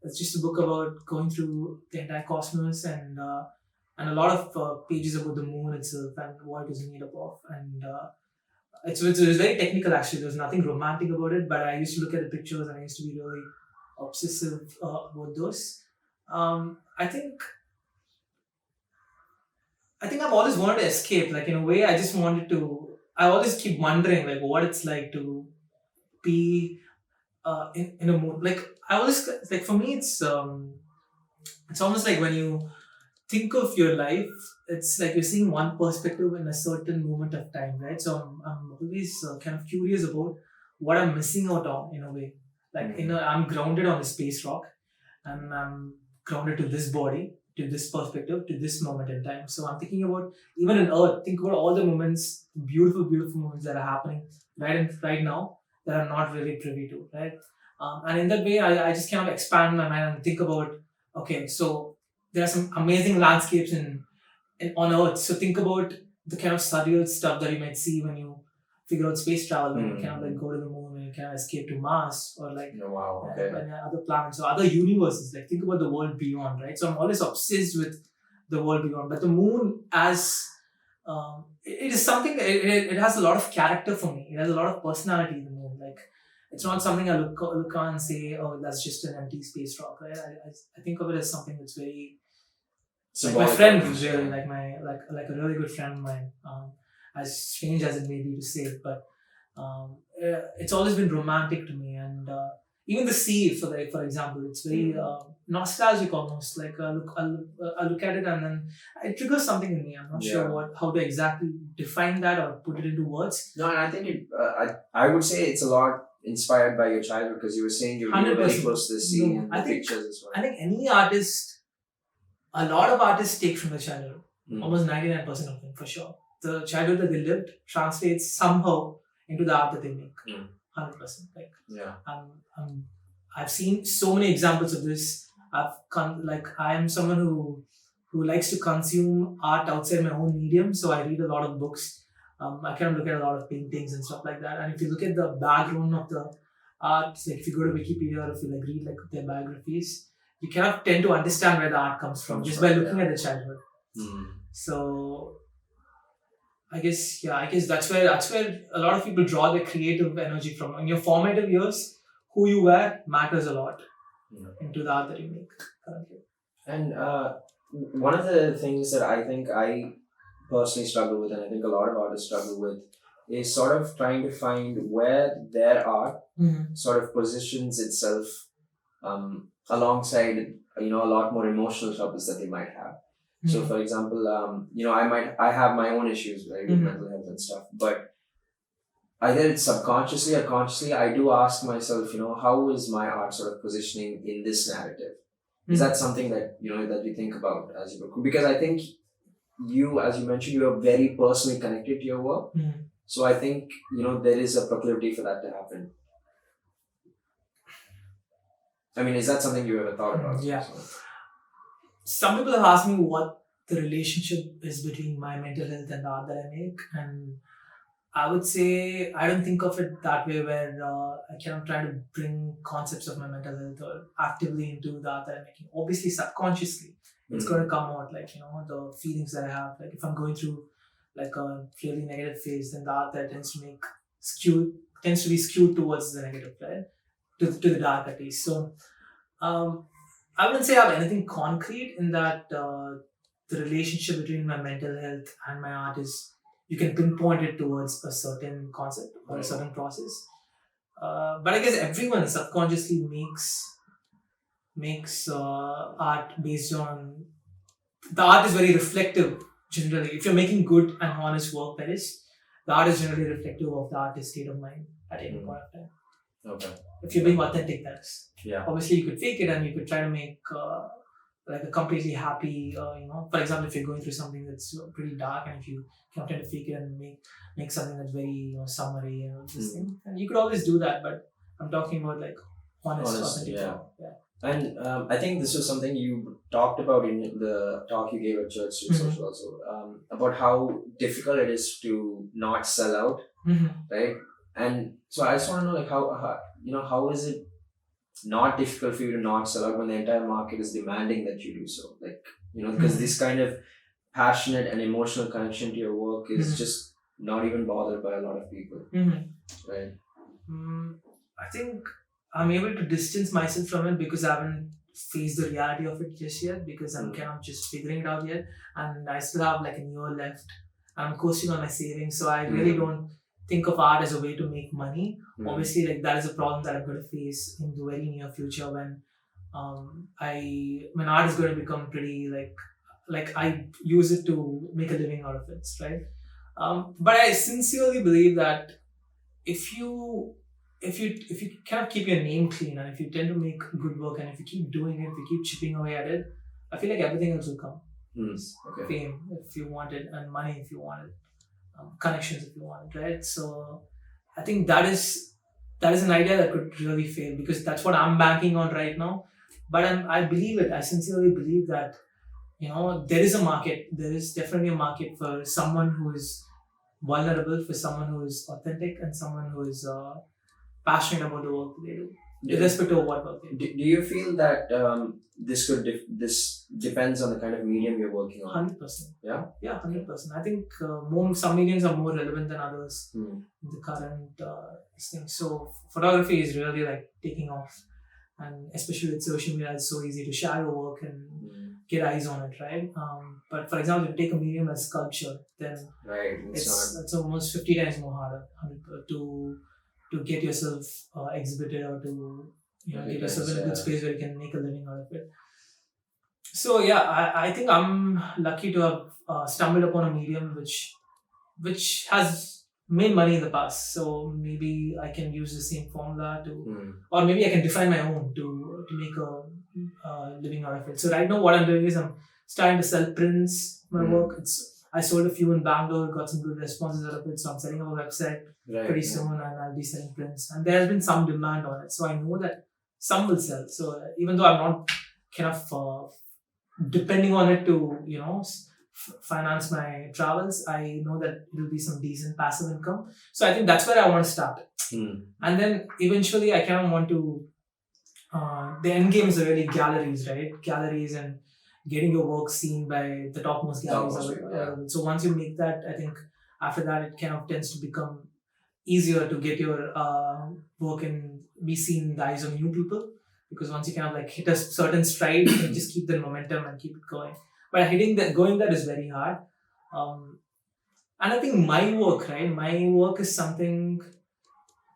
It's just a book about going through the entire cosmos, and a lot of pages about the moon itself and what it is made up of, and it was very technical actually. There was nothing romantic about it, but I used to look at the pictures and I used to be really obsessive about those. I think I've always wanted to escape. Like in a way, I always keep wondering like what it's like to be in a mood. Like I always, like for me, it's almost like when you think of your life, it's like you're seeing one perspective in a certain moment of time, right? So I'm always kind of curious about what I'm missing out on in a way. Like I'm grounded on a space rock, and I'm grounded to this body, to this perspective, to this moment in time. So I'm thinking about, even in Earth, think about all the moments, beautiful, beautiful moments that are happening right now that I'm not really privy to, right? And in that way, I just kind of expand my mind and think about, okay, so there are some amazing landscapes on Earth. So think about the kind of surreal stuff that you might see when you figure out space travel, when you kind of like go to the moon and you kind of escape to Mars, or like other planets or other universes. Like think about the world beyond, right? So I'm always obsessed with the world beyond. But the moon, as it is something. It has a lot of character for me. It has a lot of personality. The moon, like it's not something I look on and say, oh, that's just an empty space rock, right? I think of it as something that's very. Like my friend, really, like a really good friend of mine. as strange as it may be to say, but it's always been romantic to me. And even the sea, for example, it's very nostalgic almost. Like I look at it and then it triggers something in me. I'm not sure how to exactly define that or put it into words. No, and I think I would say it's a lot inspired by your childhood, because you were saying you were very close to the sea and the pictures as well. I think any artist, a lot of artists take from the childhood. Almost 99% of them, for sure. The childhood that they lived translates somehow into the art that they make. 100%. Like, I've seen so many examples of this. I am someone who likes to consume art outside my own medium, so I read a lot of books. I kind of look at a lot of paintings and stuff like that. And if you look at the background of the art, like if you go to Wikipedia or if you like read like their biographies, you cannot tend to understand where the art comes from just by looking at the childhood. So I guess that's where a lot of people draw their creative energy from. In your formative years, who you were matters a lot into the art that you make currently. And one of the things that I think I personally struggle with, and I think a lot of artists struggle with, is sort of trying to find where their art sort of positions itself alongside a lot more emotional troubles that they might have. So, for example, I have my own issues, right, with mental health and stuff, but either it's subconsciously or consciously, I do ask myself, how is my art sort of positioning in this narrative? Is that something that, that you think about as you work? Because I think you, as you mentioned, you are very personally connected to your work. So I think, there is a proclivity for that to happen. I mean, is that something you ever thought about? Yeah. Some people have asked me what the relationship is between my mental health and the art that I make, and I would say I don't think of it that way, where I cannot try to bring concepts of my mental health or actively into the art that I'm making. Obviously, subconsciously, it's going to come out, like, the feelings that I have. Like if I'm going through like a really negative phase, then the art that tends to be skewed towards the negative, right? To the dark at least. So I wouldn't say I have anything concrete in that the relationship between my mental health and my art is, you can pinpoint it towards a certain concept or a certain process. But I guess everyone subconsciously makes art based on, the art is very reflective generally. If you're making good and honest work, that is, the art is generally reflective of the artist's state of mind at any point of time. Okay. If you're being authentic, that is. Yeah. Obviously, you could fake it and you could try to make like a completely happy, for example, if you're going through something that's pretty dark, and if you can try to fake it and make something that's very summery and this thing, and you could always do that. But I'm talking about like honest authentic. Yeah. And I think this was something you talked about in the talk you gave at Church Street Social also, about how difficult it is to not sell out, right? And so I just want to know, like, how is it not difficult for you to not sell out when the entire market is demanding that you do so? Like, because this kind of passionate and emotional connection to your work is just not even bothered by a lot of people, right? I think I'm able to distance myself from it because I haven't faced the reality of it just yet, because I'm kind of just figuring it out yet, and I still have like a year left. I'm coasting on my savings, so I really don't think of art as a way to make money. Obviously, like that is a problem that I'm going to face in the very near future when when art is going to become pretty like I use it to make a living out of it, right? But I sincerely believe that if you kind of keep your name clean, and if you tend to make good work, and if you keep doing it, if you keep chipping away at it, I feel like everything else will come. Fame if you want it, and money if you want it, connections if you want it, right? So I think that is an idea that could really fail, because that's what I'm banking on right now. But I believe it. I sincerely believe that there is a market. There is definitely a market for someone who is vulnerable, for someone who is authentic, and someone who is passionate about the work that they do, irrespective of what work they do. Do you feel that this depends on the kind of medium you're working on? 100%. Yeah? Yeah, 100%. I think some mediums are more relevant than others in the current thing. So photography is really like taking off. and especially with social media, it's so easy to share your work and get eyes on it, right? But for example, if you take a medium as sculpture, then it's almost 50 times more harder to get yourself exhibited or to get yourself in a good space where you can make a living out of it. So yeah, I think I'm lucky to have stumbled upon a medium which has made money in the past. So maybe I can use the same formula or maybe I can define my own to make a living out of it. So right now, what I'm doing is I'm starting to sell prints. My work. I sold a few in Bangalore, got some good responses out of it. So I'm setting up a website pretty soon, and I'll be selling prints. And there has been some demand on it, so I know that some will sell. So even though I'm not kind of depending on it to finance my travels, I know that it will be some decent passive income. So I think that's where I want to start. And then eventually I kind of want to the end game is really galleries, right? Galleries and getting your work seen by the topmost galleries. So once you make that, I think after that it kind of tends to become easier to get your work and be seen in the eyes of new people, because once you kind of like hit a certain stride, you can just keep the momentum and keep it going. But going there is very hard. And I think my work is something,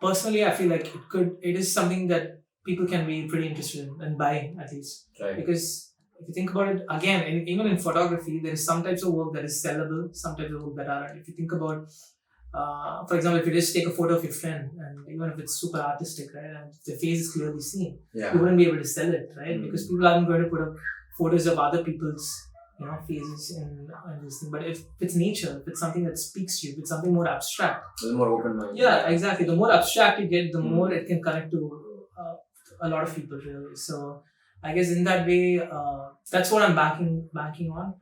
personally, I feel like it is something that people can be pretty interested in and buy, at least. Right. Because if you think about it, again, even in photography, there is some types of work that is sellable, some types of work that aren't. If you think about, for example, if you just take a photo of your friend, and even if it's super artistic, right, and the face is clearly seen, you wouldn't be able to sell it, right? Because people aren't going to put up photos of other people's faces in this thing. But if it's nature, if it's something that speaks to you, if it's something more abstract, a more open mind. Yeah, exactly. The more abstract you get, the more it can connect to a lot of people, really. So I guess in that way, that's what I'm banking on.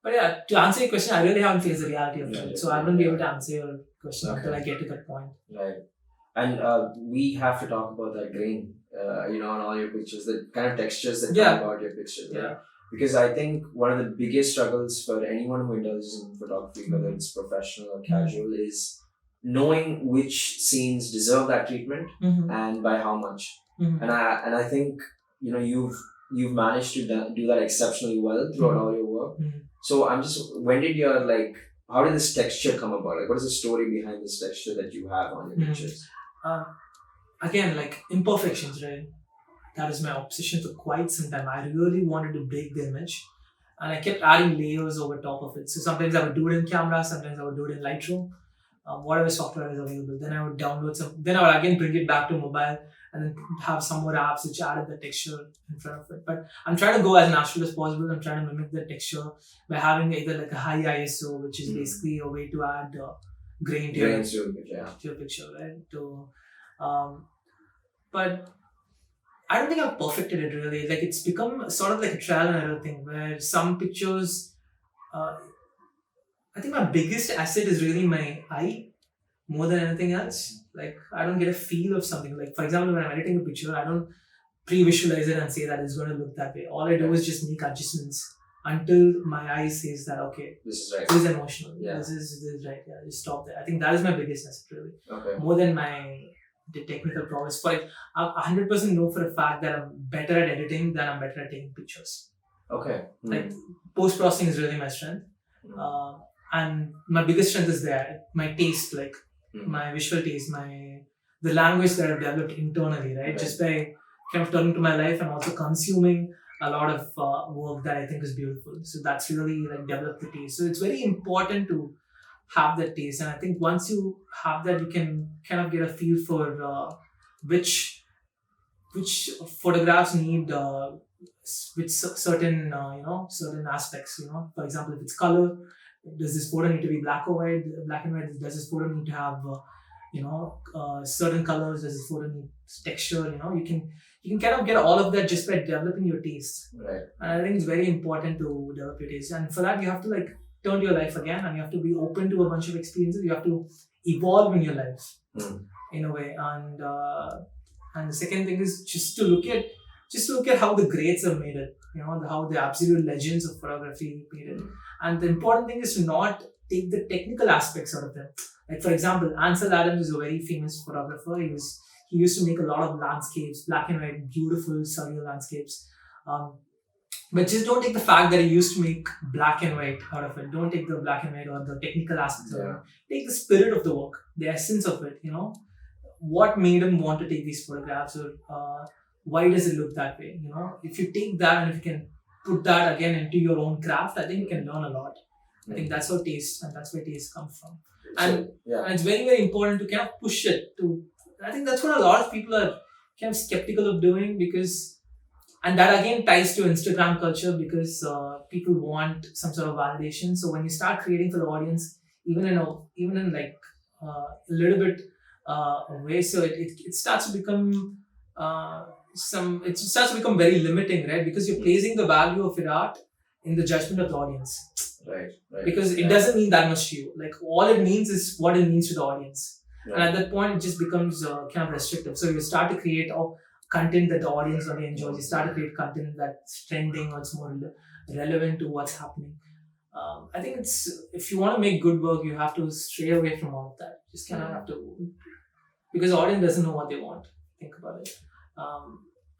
But yeah, to answer your question, I really haven't faced the reality of it. So I wouldn't be able to answer your question until I get to that point. Right. And we have to talk about that grain, on all your pictures, the kind of textures that come about your pictures. Right? Yeah. Because I think one of the biggest struggles for anyone who indulges in photography, whether it's professional or casual, is knowing which scenes deserve that treatment and by how much. And I think you've managed to do that exceptionally well throughout all your work. So I'm just, how did this texture come about? Like, what is the story behind this texture that you have on your pictures? Again, like imperfections, right? That is my obsession for quite some time. I really wanted to break the image, and I kept adding layers over top of it. So sometimes I would do it in camera, sometimes I would do it in Lightroom, whatever software is available. Then I would download then I would again bring it back to mobile and then have some more apps which added the texture in front of it. But I'm trying to go as natural as possible. I'm trying to mimic the texture by having either like a high ISO, which is basically a way to add grain to your picture, right? But I don't think I've perfected it really. Like, it's become sort of like a trial and error thing where some pictures, I think my biggest asset is really my eye more than anything else. Like, I don't get a feel of something. Like, for example, when I'm editing a picture, I don't pre-visualize it and say that it's going to look that way. All I do is just make adjustments until my eye says that, okay, this is right. This is emotional. Yeah. This is right. Yeah, just stop there. I think that is my biggest asset really. Okay. More than the technical prowess. For it, I 100% know for a fact that I'm better at editing than I'm better at taking pictures. Okay. Like, post-processing is really my strength. And my biggest strength is there. My taste, like my visual taste, the language that I've developed internally, right? Just by kind of turning to my life and also consuming a lot of work that I think is beautiful. So that's really like developed the taste. So it's very important to have that taste, and I think once you have that, you can kind of get a feel for which photographs need which certain certain aspects. For example, if it's color, does this photo need to be black and white? Does this photo need to have certain colors? Does this photo need texture? You can kind of get all of that just by developing your taste. Right. And I think it's very important to develop your taste, and for that you have to like turn to your life again, and you have to be open to a bunch of experiences. You have to evolve in your life in a way, and the second thing is just to look at how the greats have made it, how the absolute legends of photography made it. And the important thing is to not take the technical aspects out of them. Like, for example, Ansel Adams is a very famous photographer. He was he used to make a lot of landscapes, black and white, beautiful, surreal landscapes. But just don't take the fact that he used to make black and white out of it. Don't take the black and white or the technical aspects of it. Take the spirit of the work, the essence of it, what made him want to take these photographs, or why does it look that way? If you take that and if you can put that again into your own craft, I think you can learn a lot. I think that's how taste, and that's where taste comes from. And it's very, very important to kind of push it to. I think that's what a lot of people are kind of skeptical of doing, and that again ties to Instagram culture, because people want some sort of validation. So when you start creating for the audience, even in like a little bit way, so it starts to become it starts to become very limiting, right? Because you're placing the value of your art in the judgment of the audience. Right. Because it doesn't mean that much to you. Like, all it means is what it means to the audience. Right. And at that point, it just becomes kind of restrictive. So you start to create content that the audience really enjoys. You start to create content that's trending, or it's more relevant to what's happening. I think if you want to make good work, you have to stray away from all of that. Just kind of have to, because the audience doesn't know what they want. Think about it.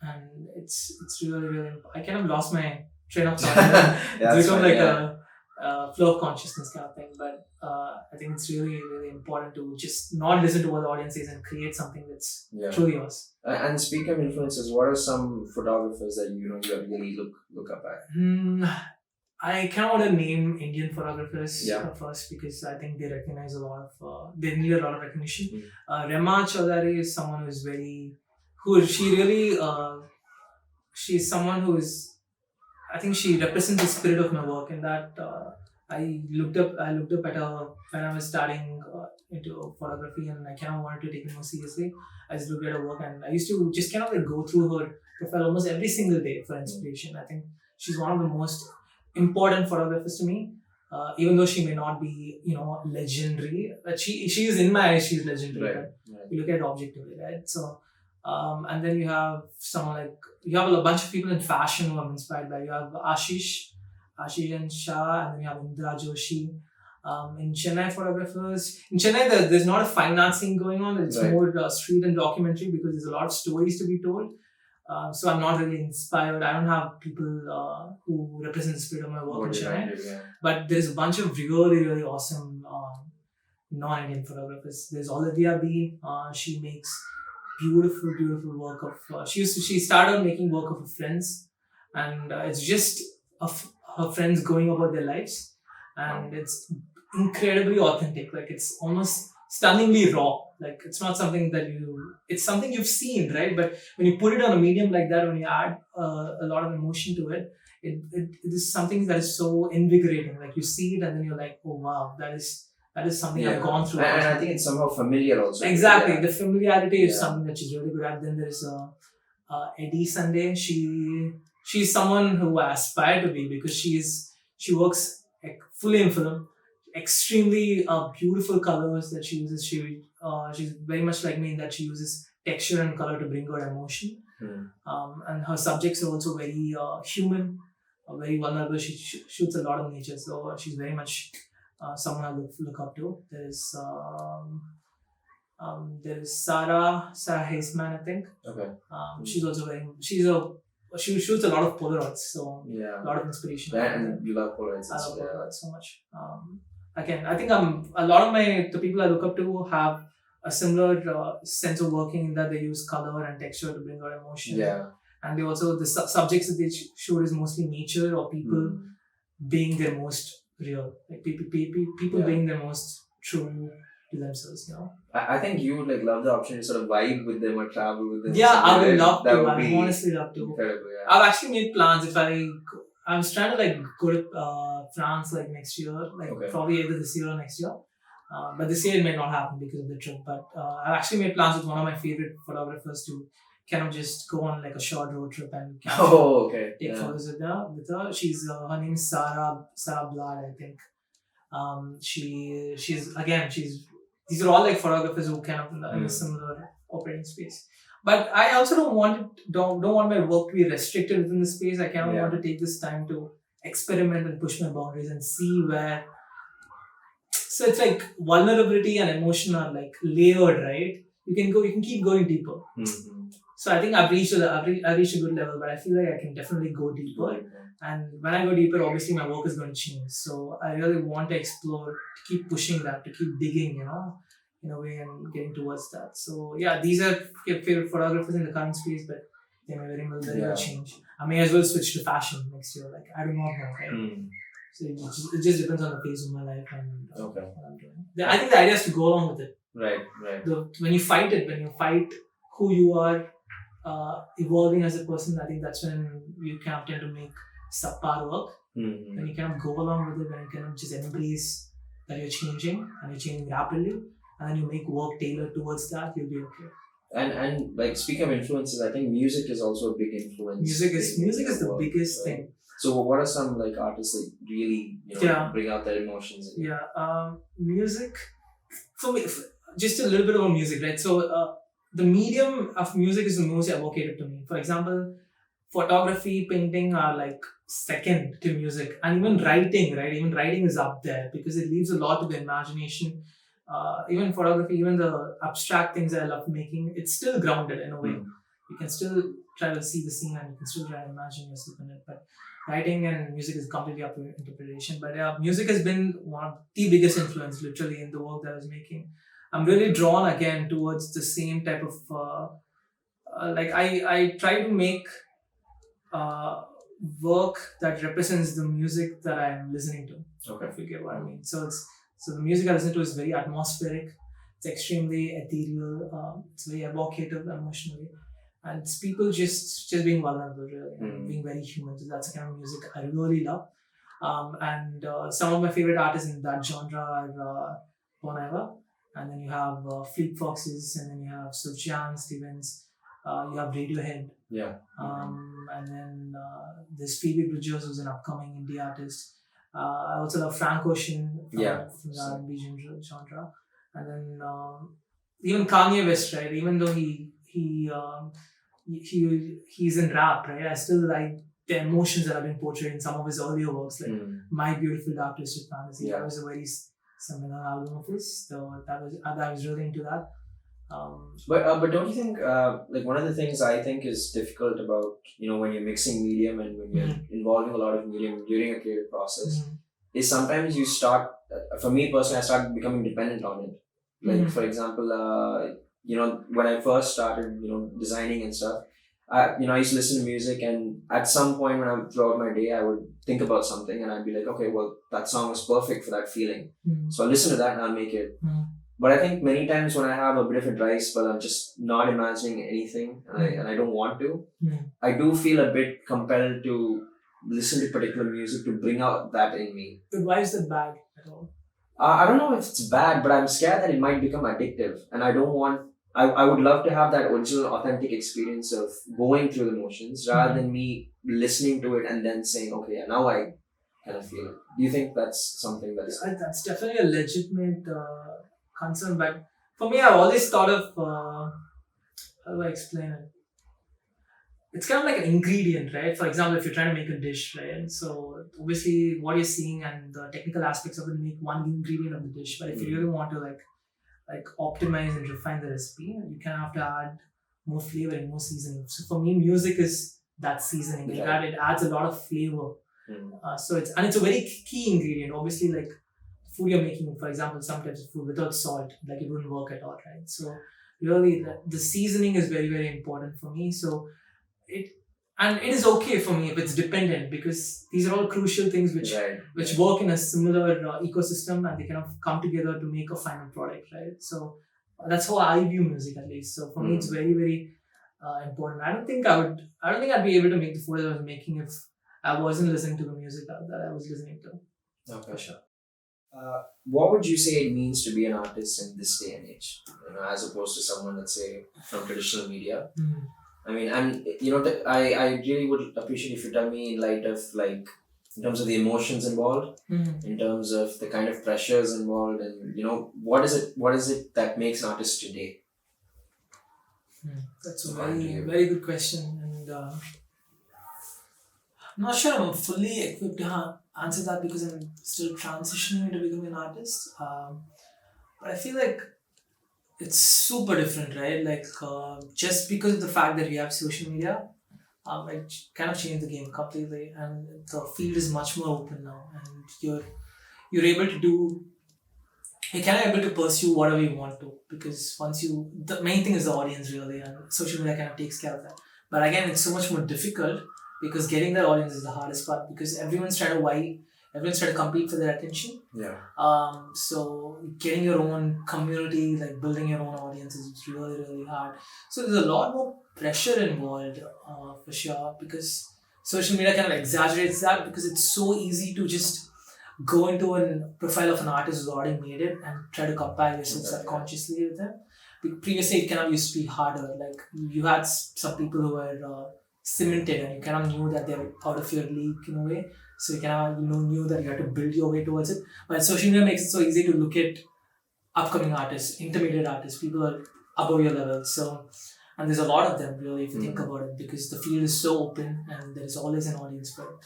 And it's really, really. I kind of lost my train of thought. It's become like a flow of consciousness kind of thing. But I think it's really, really important to just not listen to what the audience says and create something that's truly yours. And speaking of influencers, what are some photographers that you really look up at? I kind of want to name Indian photographers first, because I think they recognize a lot of, they need a lot of recognition. Rema Chaudhary is someone she's someone who is, I think she represents the spirit of my work, in that I looked up at her when I was starting into photography, and I kind of wanted to take it more seriously. I just looked at her work, and I used to just kind of like go through her profile almost every single day for inspiration. I think she's one of the most important photographers to me, even though she may not be, legendary. But she is, in my eyes, she's legendary. Right. You look at it objectively, right? So, and then you have a bunch of people in fashion who I'm inspired by. You have Ashish and Shah, and then you have Indra Joshi. In Chennai photographers, in Chennai there's not a fine art scene going on. It's more street and documentary, because there's a lot of stories to be told. So I'm not really inspired. I don't have people who represent the spirit of my work in Chennai. But there's a bunch of really, really awesome non-Indian photographers. There's Olivia B. She makes beautiful, beautiful work of. She started making work of her friends, and it's just her friends going about their lives, and it's incredibly authentic. Like, it's almost stunningly raw. Like, it's not something it's something you've seen, right? But when you put it on a medium like that, when you add a lot of emotion to it, it is something that is so invigorating. Like, you see it and then you're like, oh wow, that is something I've gone through. And I think it's somehow familiar also. Exactly. The familiarity is something that she's really good at. Then there's Eddie Sunday. She's someone who I aspire to be, because she works like fully in film. Extremely beautiful colors that she uses. She's very much like me in that she uses texture and color to bring out emotion. And her subjects are also very human, very vulnerable. She shoots a lot of nature, so she's very much someone I look up to. There's Sarah Haseman, I think. Okay. She's also she shoots a lot of Polaroids, so a lot of inspiration. And you love Polaroids. I love Polaroids so much. Again, I think a lot of the people I look up to have a similar sense of working, in that they use color and texture to bring out emotion. Yeah. And they also, the subjects that they shoot is mostly nature, or people being their most real. Like people being their most true to themselves, I think you would love the option to sort of vibe with them or travel with them. Yeah, I would love to. I would honestly love to. Incredible, yeah. I've actually made plans. If I was trying to go to France next year, probably either this year or next year. But this year it may not happen because of the trip. But I've actually made plans with one of my favorite photographers to kind of just go on a short road trip and take photos with her. She's her name is Sarah Blood, I think. These are all photographers who kind of in a similar operating space. But I also don't want my work to be restricted within the space. I kind of want to take this time to experiment and push my boundaries and see where. So it's vulnerability and emotion are layered, right? you can keep going deeper. So I think I've reached a good level, but I feel like I can definitely go deeper. And when I go deeper, obviously my work is going to change. So I really want to explore, to keep pushing that, to keep digging, in a way, and getting towards that. So yeah, these are favorite photographers in the current space, but they may very well change. I may as well switch to fashion next year. Like, I do not know, right? So it just depends on the phase of my life and what I'm doing. I think the idea is to go along with it. Right. When you fight who you are, evolving as a person, I think that's when you kind of tend to make subpar work. When you kind of go along with it, when you kind of just embrace that you're changing and you're changing rapidly, and then you make work tailored towards that, you'll be okay. And like, speaking of influences, I think music is also a big influence. Music is the biggest thing. So what are some like artists that really bring out their emotions? Music. For me, just a little bit about music, right? So the medium of music is the most evocative to me. For example, photography, painting are like second to music, and even writing, right? Even writing is up there because it leaves a lot to the imagination. Even photography, even the abstract things I love making, it's still grounded in a way. You can still try to see the scene and you can still try to imagine yourself in it. But writing and music is completely up to interpretation. But music has been one of the biggest influence, literally, in the work that I was making. I'm really drawn again towards the same type of I try to make work that represents the music that I'm listening to. Okay. If you get what I mean. So the music I listen to is very atmospheric. It's extremely ethereal. It's very evocative emotionally, and it's people just being vulnerable, really, and being very human. So that's the kind of music I really love. And some of my favorite artists in that genre are Bon Iver, and then you have Fleet Foxes, and then you have Sufjan Stevens. You have Radiohead. Yeah. And then there's Phoebe Bridgers, who's an upcoming indie artist. I also love Frank Ocean from the R&B genre. And then even Kanye West, right? Even though he's in rap, right? I still like the emotions that have been portrayed in some of his earlier works, like My Beautiful Dark Twisted Fantasy. That was a very seminal album of his. So I was really into that. But don't you think like one of the things I think is difficult about when you're mixing medium and when you're involving a lot of medium during a creative process is sometimes you start, for me personally, I start becoming dependent on it. Like for example, when I first started designing and stuff, I used to listen to music, and at some point when I'm throughout my day I would think about something and I'd be like, okay, well, that song was perfect for that feeling, so I'll listen to that and I'll make it. But I think many times when I have a bit of a dry spell, I'm just not imagining anything and I don't want to. I do feel a bit compelled to listen to particular music to bring out that in me. But why is that bad at all? I don't know if it's bad, but I'm scared that it might become addictive. And I don't want... I would love to have that original, authentic experience of going through the motions rather than me listening to it and then saying, okay, yeah, now I kind of feel it. Do you think that's something that's... That's definitely a legitimate... concern, but for me, I've always thought of how do I explain it? It's kind of like an ingredient, right? For example, if you're trying to make a dish, right? So obviously, what you're seeing and the technical aspects of it make one ingredient of the dish. But if you really want to like optimize and refine the recipe, you kind of have to add more flavor and more seasoning. So for me, music is that seasoning. Yeah. It adds a lot of flavor. So it's a very key ingredient. Obviously, like food you're making, for example, some types of food without salt, like it wouldn't work at all, right? So really, the seasoning is very, very important for me. So it is okay for me if it's dependent, because these are all crucial things which work in a similar ecosystem, and they kind of come together to make a final product, right? So that's how I view music, at least. So for me, it's very, very important. I don't think I'd be able to make the food that I was making if I wasn't listening to the music that I was listening to. Okay, sure. What would you say it means to be an artist in this day and age, as opposed to someone, let's say, from traditional media? I mean, and I really would appreciate if you tell me in light of, like, in terms of the emotions involved, in terms of the kind of pressures involved, and what is it that makes an artist today? That's a very, very good question, and I'm not sure I'm fully equipped to answer that because I'm still transitioning into becoming an artist. But I feel like it's super different, right? Like just because of the fact that we have social media, it kind of changed the game completely, and the field is much more open now, and you're able to do you can able to pursue whatever you want to, because once you the main thing is the audience really, and social media kind of takes care of that. But again, it's so much more difficult because getting that audience is the hardest part, because everyone's trying to compete for their attention. Yeah. So getting your own community, like building your own audience, is really really hard. So there's a lot more pressure involved, for sure, because social media kind of exaggerates that, because it's so easy to just go into a profile of an artist who's already made it and try to compare yourself subconsciously with them. Previously, it kind of used to be harder. Like you had some people who were cemented, and you kind of knew that they're out of your league in a way. So you kind of knew that you had to build your way towards it. But social media makes it so easy to look at upcoming artists, intermediate artists, people are above your level. So, and there's a lot of them really, if you think about it, because the field is so open and there is always an audience for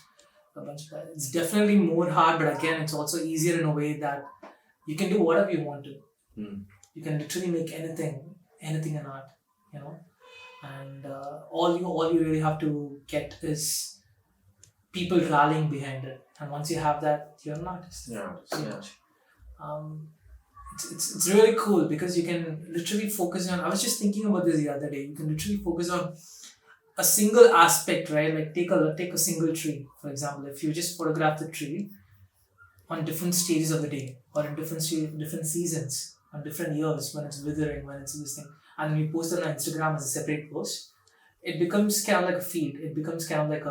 a bunch of that. It's definitely more hard, but again, it's also easier in a way that you can do whatever you want to. You can literally make anything an art, you know. And all you really have to get is people rallying behind it, and once you have that, you're an artist. Pretty much. It's really cool because you can literally focus on. I was just thinking about this the other day. You can literally focus on a single aspect, right? Like take a single tree, for example. If you just photograph the tree on different stages of the day, or in different seasons, on different years, when it's withering, when it's this thing, and then you post it on Instagram as a separate post, it becomes kind of like a feed. It becomes kind of like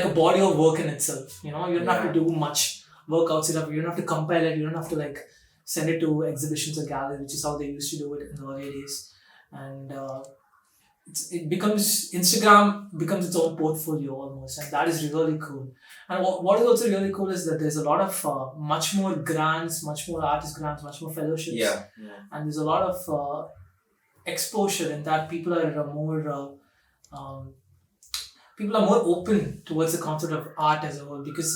a body of work in itself. You know, you don't have to do much work outside of it. You don't have to compile it. You don't have to like send it to exhibitions or galleries, which is how they used to do it in the earlier days. And Instagram becomes its own portfolio almost, and that is really cool. And what is also really cool is that there's a lot of much more grants, much more artist grants, much more fellowships, and there's a lot of exposure in that people are more open towards the concept of art as a whole, because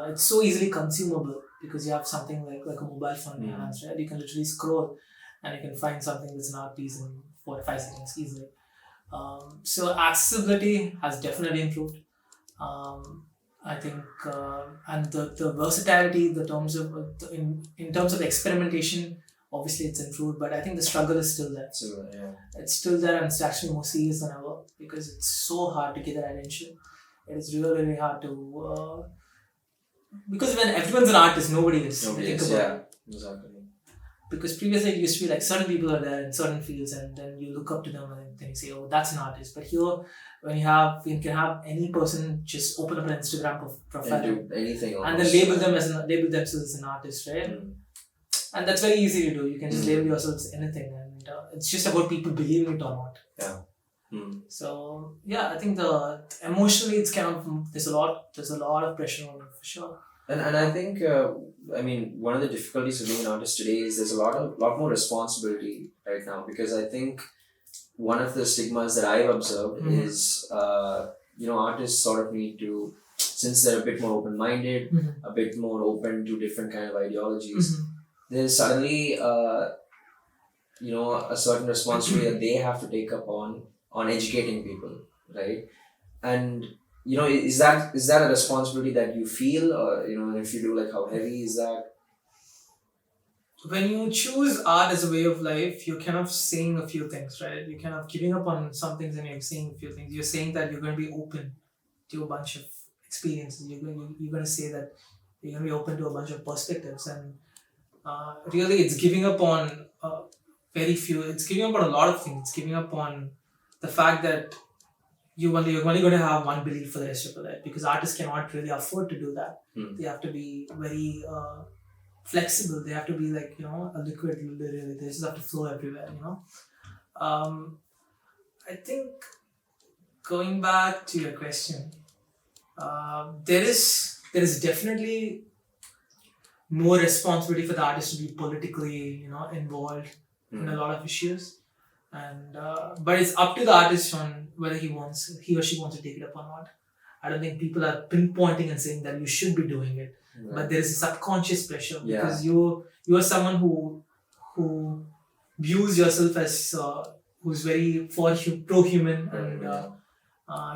it's so easily consumable, because you have something like a mobile phone in your hands, right? You can literally scroll and you can find something that's an art piece in 4 to 5 seconds easily. So accessibility has definitely improved. I think, and the versatility, the terms of in terms of experimentation, obviously it's improved, but I think the struggle is still there. It's still there, and it's actually more serious than ever, because it's so hard to get that attention. It is really, really hard to because when everyone's an artist, nobody is. Exactly. Because previously it used to be like certain people are there in certain fields, and then you look up to them and then you say, oh, that's an artist. But here, when you can have any person just open up an Instagram profile and do anything and then label themselves as an artist, right? And that's very easy to do. You can just label yourself as anything, and it's just about people believing it or not. So yeah, I think emotionally it's kind of there's a lot of pressure on it for sure. And I think one of the difficulties of being an artist today is there's a lot more responsibility right now, because I think one of the stigmas that I've observed is artists sort of need to, since they're a bit more open-minded, a bit more open to different kind of ideologies, there's suddenly a certain responsibility that they have to take up on educating people, right? And is that a responsibility that you feel, or if you do, like, how heavy is that? When you choose art as a way of life, you're kind of saying a few things, right? You're kind of giving up on some things and you're saying a few things. You're saying that you're going to be open to a bunch of experiences. You're going to say that you're going to be open to a bunch of perspectives, and really it's giving up on very few. It's giving up on a lot of things. It's giving up on the fact that you're only going to have one belief for the rest of your life, because artists cannot really afford to do that. They have to be very flexible. They have to be like, a liquid, really. They just have to flow everywhere, I think, going back to your question, there is definitely more responsibility for the artist to be politically, involved in a lot of issues. And but it's up to the artist on whether he or she wants to take it up or not. I don't think people are pinpointing and saying that you should be doing it, but there is a subconscious pressure, because you are someone who views yourself as who's very pro-human and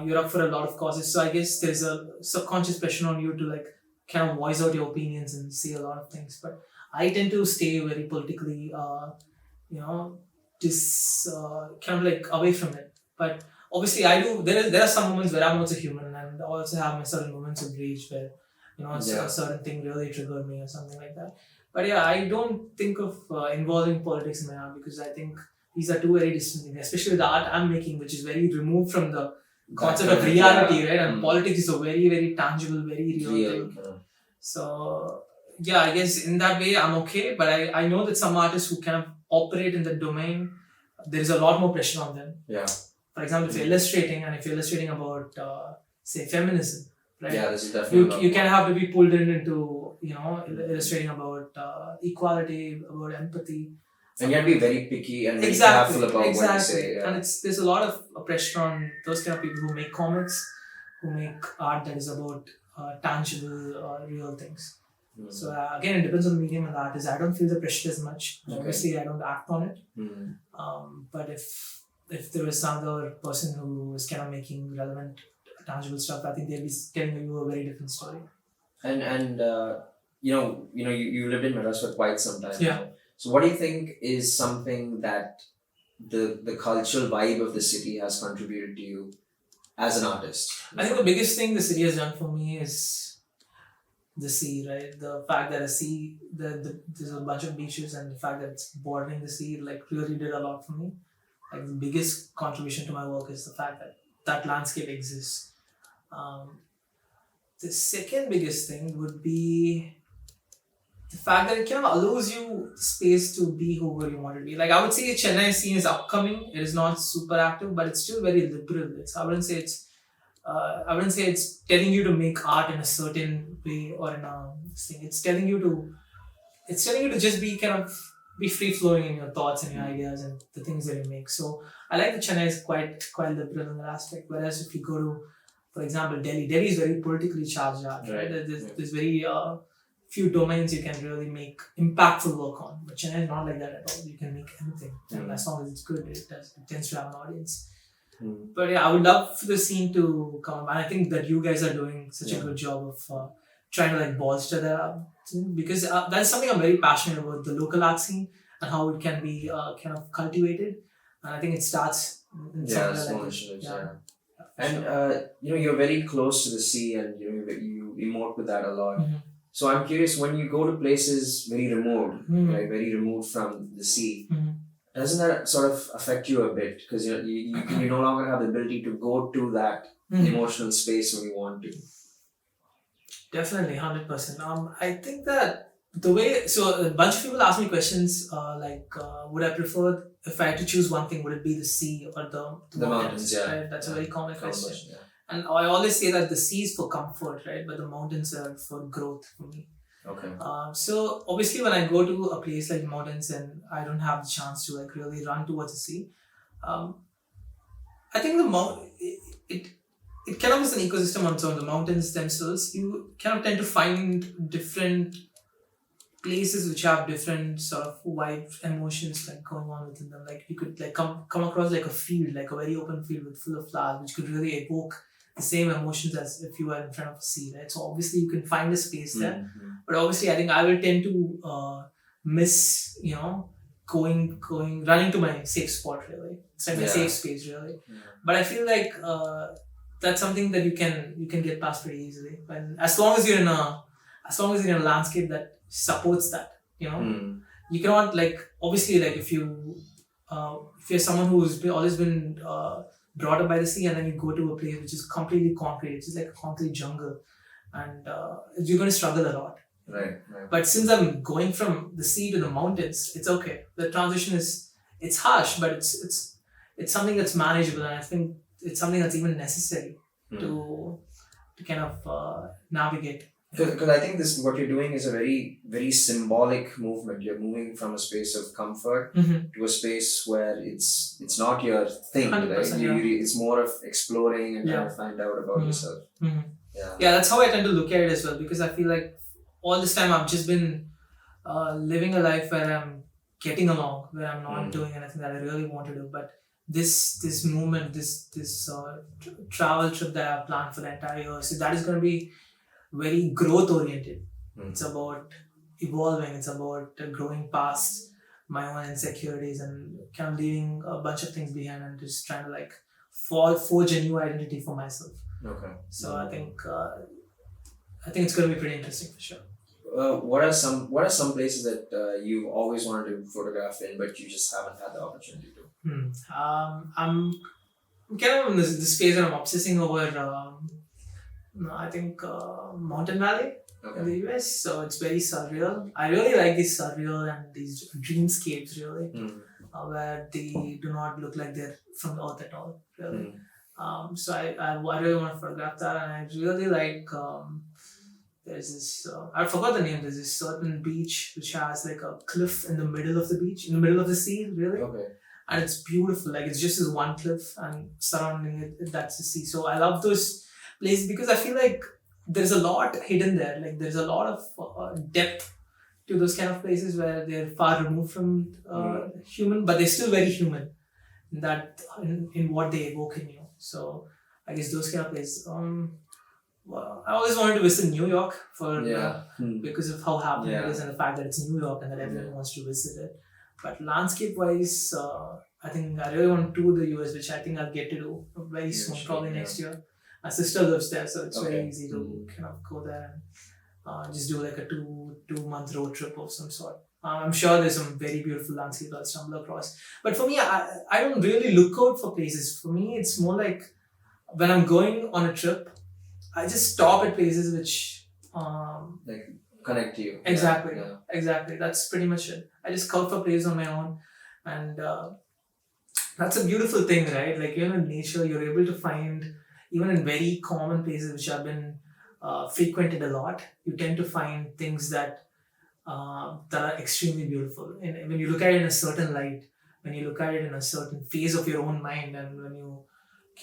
you're up for a lot of causes. So I guess there's a subconscious pressure on you to like kind of voice out your opinions and say a lot of things. But I tend to stay very politically, kind of like away from it. But obviously, I do. There are some moments where I'm also human, and I also have my certain moments of rage where a certain thing really triggered me or something like that. But yeah, I don't think of involving politics in my art because I think these are two very distinct things, especially the art I'm making, which is very removed from the concept of reality, right? And politics is a very, very tangible, very real thing. So, yeah, I guess in that way, I'm okay. But I know that some artists who kind of operate in the domain, there is a lot more pressure on them. Yeah. For example, if you're illustrating about, say, feminism, right? Yeah, this is definitely you can have to be pulled into, illustrating about equality, about empathy. And you have to be very picky and very careful about what you say. Yeah. And there's a lot of pressure on those kind of people who make comics, who make art that is about tangible, real things. So again, it depends on the medium and the artist. I don't feel the pressure as much. Okay. Obviously, I don't act on it. But if there was some other person who is kind of making relevant, tangible stuff, I think they'll be telling you a very different story. And you lived in Madras for quite some time. Yeah. Now. So what do you think is something that the cultural vibe of the city has contributed to you as an artist? I think the biggest thing the city has done for me is the sea, right? The fact that there's a bunch of beaches and the fact that it's bordering the sea, like really did a lot for me. Like the biggest contribution to my work is the fact that landscape exists. The second biggest thing would be the fact that it kind of allows you space to be whoever you want to be. Like I would say Chennai scene is upcoming. It is not super active, but it's still very liberal. I wouldn't say it's telling you to make art in a certain way or in a thing. It's telling you to just be kind of be free flowing in your thoughts and your ideas and the things that you make. So I like that Chennai is quite liberal in that aspect. Whereas if you go to, for example, Delhi is very politically charged art. Right? There's very few domains you can really make impactful work on. But Chennai is not like that at all. You can make anything. And as long as it's good, it tends to have an audience. But yeah, I would love for the scene to come up. And I think that you guys are doing such a good job of trying to like bolster that up. Because that's something I'm very passionate about, the local art scene and how it can be kind of cultivated. And I think it starts in small initiatives. And you're very close to the sea and you emote with that a lot. So I'm curious, when you go to places very remote, right, very removed from the sea, doesn't that sort of affect you a bit? Because you no longer have the ability to go to that emotional space when you want to. Definitely, 100%. I think that a bunch of people ask me questions would I prefer, if I had to choose one thing, would it be the sea or the mountains? Right? That's a very common question. Yeah. And I always say that the sea is for comfort, right? But the mountains are for growth for me. Okay. So obviously when I go to a place like mountains and I don't have the chance to like really run towards the sea, I think it kind of is an ecosystem on its own. The mountains themselves, you kind of tend to find different places which have different sort of vibe, emotions like going on within them. Like you could like come across like a field, like a very open field full of flowers, which could really evoke the same emotions as if you were in front of a sea, right? So obviously you can find a space there, but obviously I think I will tend to miss, running to my safe spot really. It's like my safe space really. But I feel like that's something that you can get past pretty easily. And as long as you're in a landscape that supports that, you cannot like obviously like if you're someone who's always been brought up by the sea and then you go to a place which is completely concrete, it's just like a concrete jungle, and you're going to struggle a lot. Right. But since I'm going from the sea to the mountains, it's okay. The transition it's harsh, but it's something that's manageable, and I think it's something that's even necessary to kind of navigate. Because I think what you're doing is a very, very symbolic movement. You're moving from a space of comfort to a space where it's not your thing, right? It's more of exploring and trying to find out about yourself. Yeah, that's how I tend to look at it as well, because I feel like all this time I've just been living a life where I'm getting along, where I'm not doing anything that I really want to do. But this movement, this travel trip that I've planned for the entire year, so that is going to be very growth oriented. It's about evolving. It's about growing past my own insecurities and kind of leaving a bunch of things behind and just trying to like forge a new identity for myself. Okay. So I think it's going to be pretty interesting for sure. What are some places that you've always wanted to photograph in, but you just haven't had the opportunity to? I'm kind of in this phase where I'm obsessing over. I think Mountain Valley in the US. So it's very surreal. I really like these surreal and these dreamscapes really, where they do not look like they're from the earth at all. Really. So I really want to photograph that, and I really like. There's this, I forgot the name, there's this certain beach which has like a cliff in the middle of the beach, in the middle of the sea, really. Okay. And it's beautiful, like it's just this one cliff and surrounding it, that's the sea. So I love those places because I feel like there's a lot hidden there. Like there's a lot of depth to those kind of places where they're far removed from human, but they're still very human in what they evoke in you. So I guess those kind of places. Well, I always wanted to visit New York because of how happening it is and the fact that it's New York and that everyone wants to visit it. But landscape-wise, I think I really want to tour the US, which I think I'll get to do very soon, probably next year. My sister lives there, so it's very easy to kind of go there and just do like a two-month road trip of some sort. I'm sure there's some very beautiful landscape I'll stumble across. But for me, I don't really look out for places. For me, it's more like when I'm going on a trip, I just stop at places which like connect you. Exactly. Exactly. That's pretty much it. I just scout for places on my own, and that's a beautiful thing, right? Like in nature, you're able to find even in very common places which have been frequented a lot. You tend to find things that are extremely beautiful. And when you look at it in a certain light, when you look at it in a certain phase of your own mind, and when you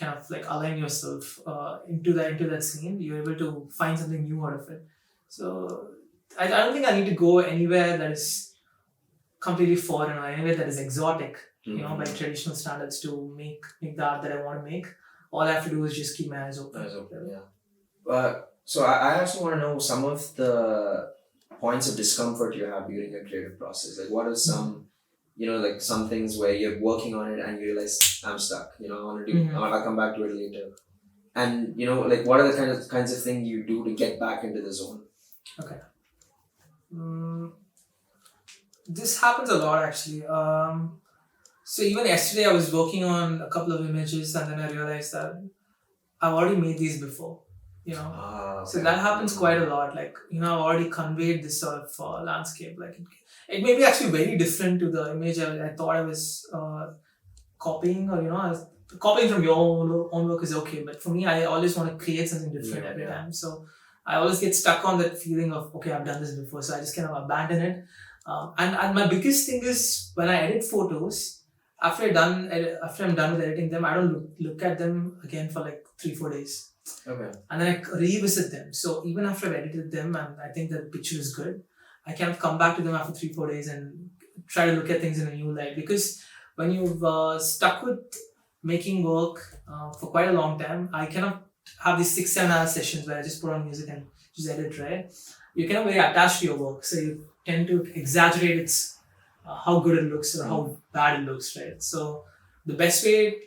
kind of like align yourself into that scene, you're able to find something new out of it. So I don't think I need to go anywhere that is completely foreign or anywhere that is exotic, by traditional standards to make the art that I want to make. All I have to do is just keep my eyes open. So I also want to know some of the points of discomfort you have during your creative process. Like what are some like some things where you're working on it and you realize I'm stuck. I want to do. I'll come back to it later. And like what are the kinds of things you do to get back into the zone? Okay. This happens a lot actually. So even yesterday I was working on a couple of images and then I realized that I've already made these before. So that happens quite a lot. Like I've already conveyed this sort of landscape. Like it may be actually very different to the image I thought I was copying, or copying from your own work is okay. But for me, I always want to create something different every time. So I always get stuck on that feeling of okay, I've done this before, so I just kind of abandon it. And my biggest thing is when I edit photos, after I'm done with editing them, I don't look at them again for like 3-4 days. Okay. And then I revisit them. So even after I've edited them and I think the picture is good, I kind of come back to them after 3-4 days and try to look at things in a new light. Because when you've stuck with making work for quite a long time, I kind of have these 6-7 hour sessions where I just put on music and just edit, right? You're kind of very attached to your work. So you tend to exaggerate its how good it looks or how bad it looks, right? So the best way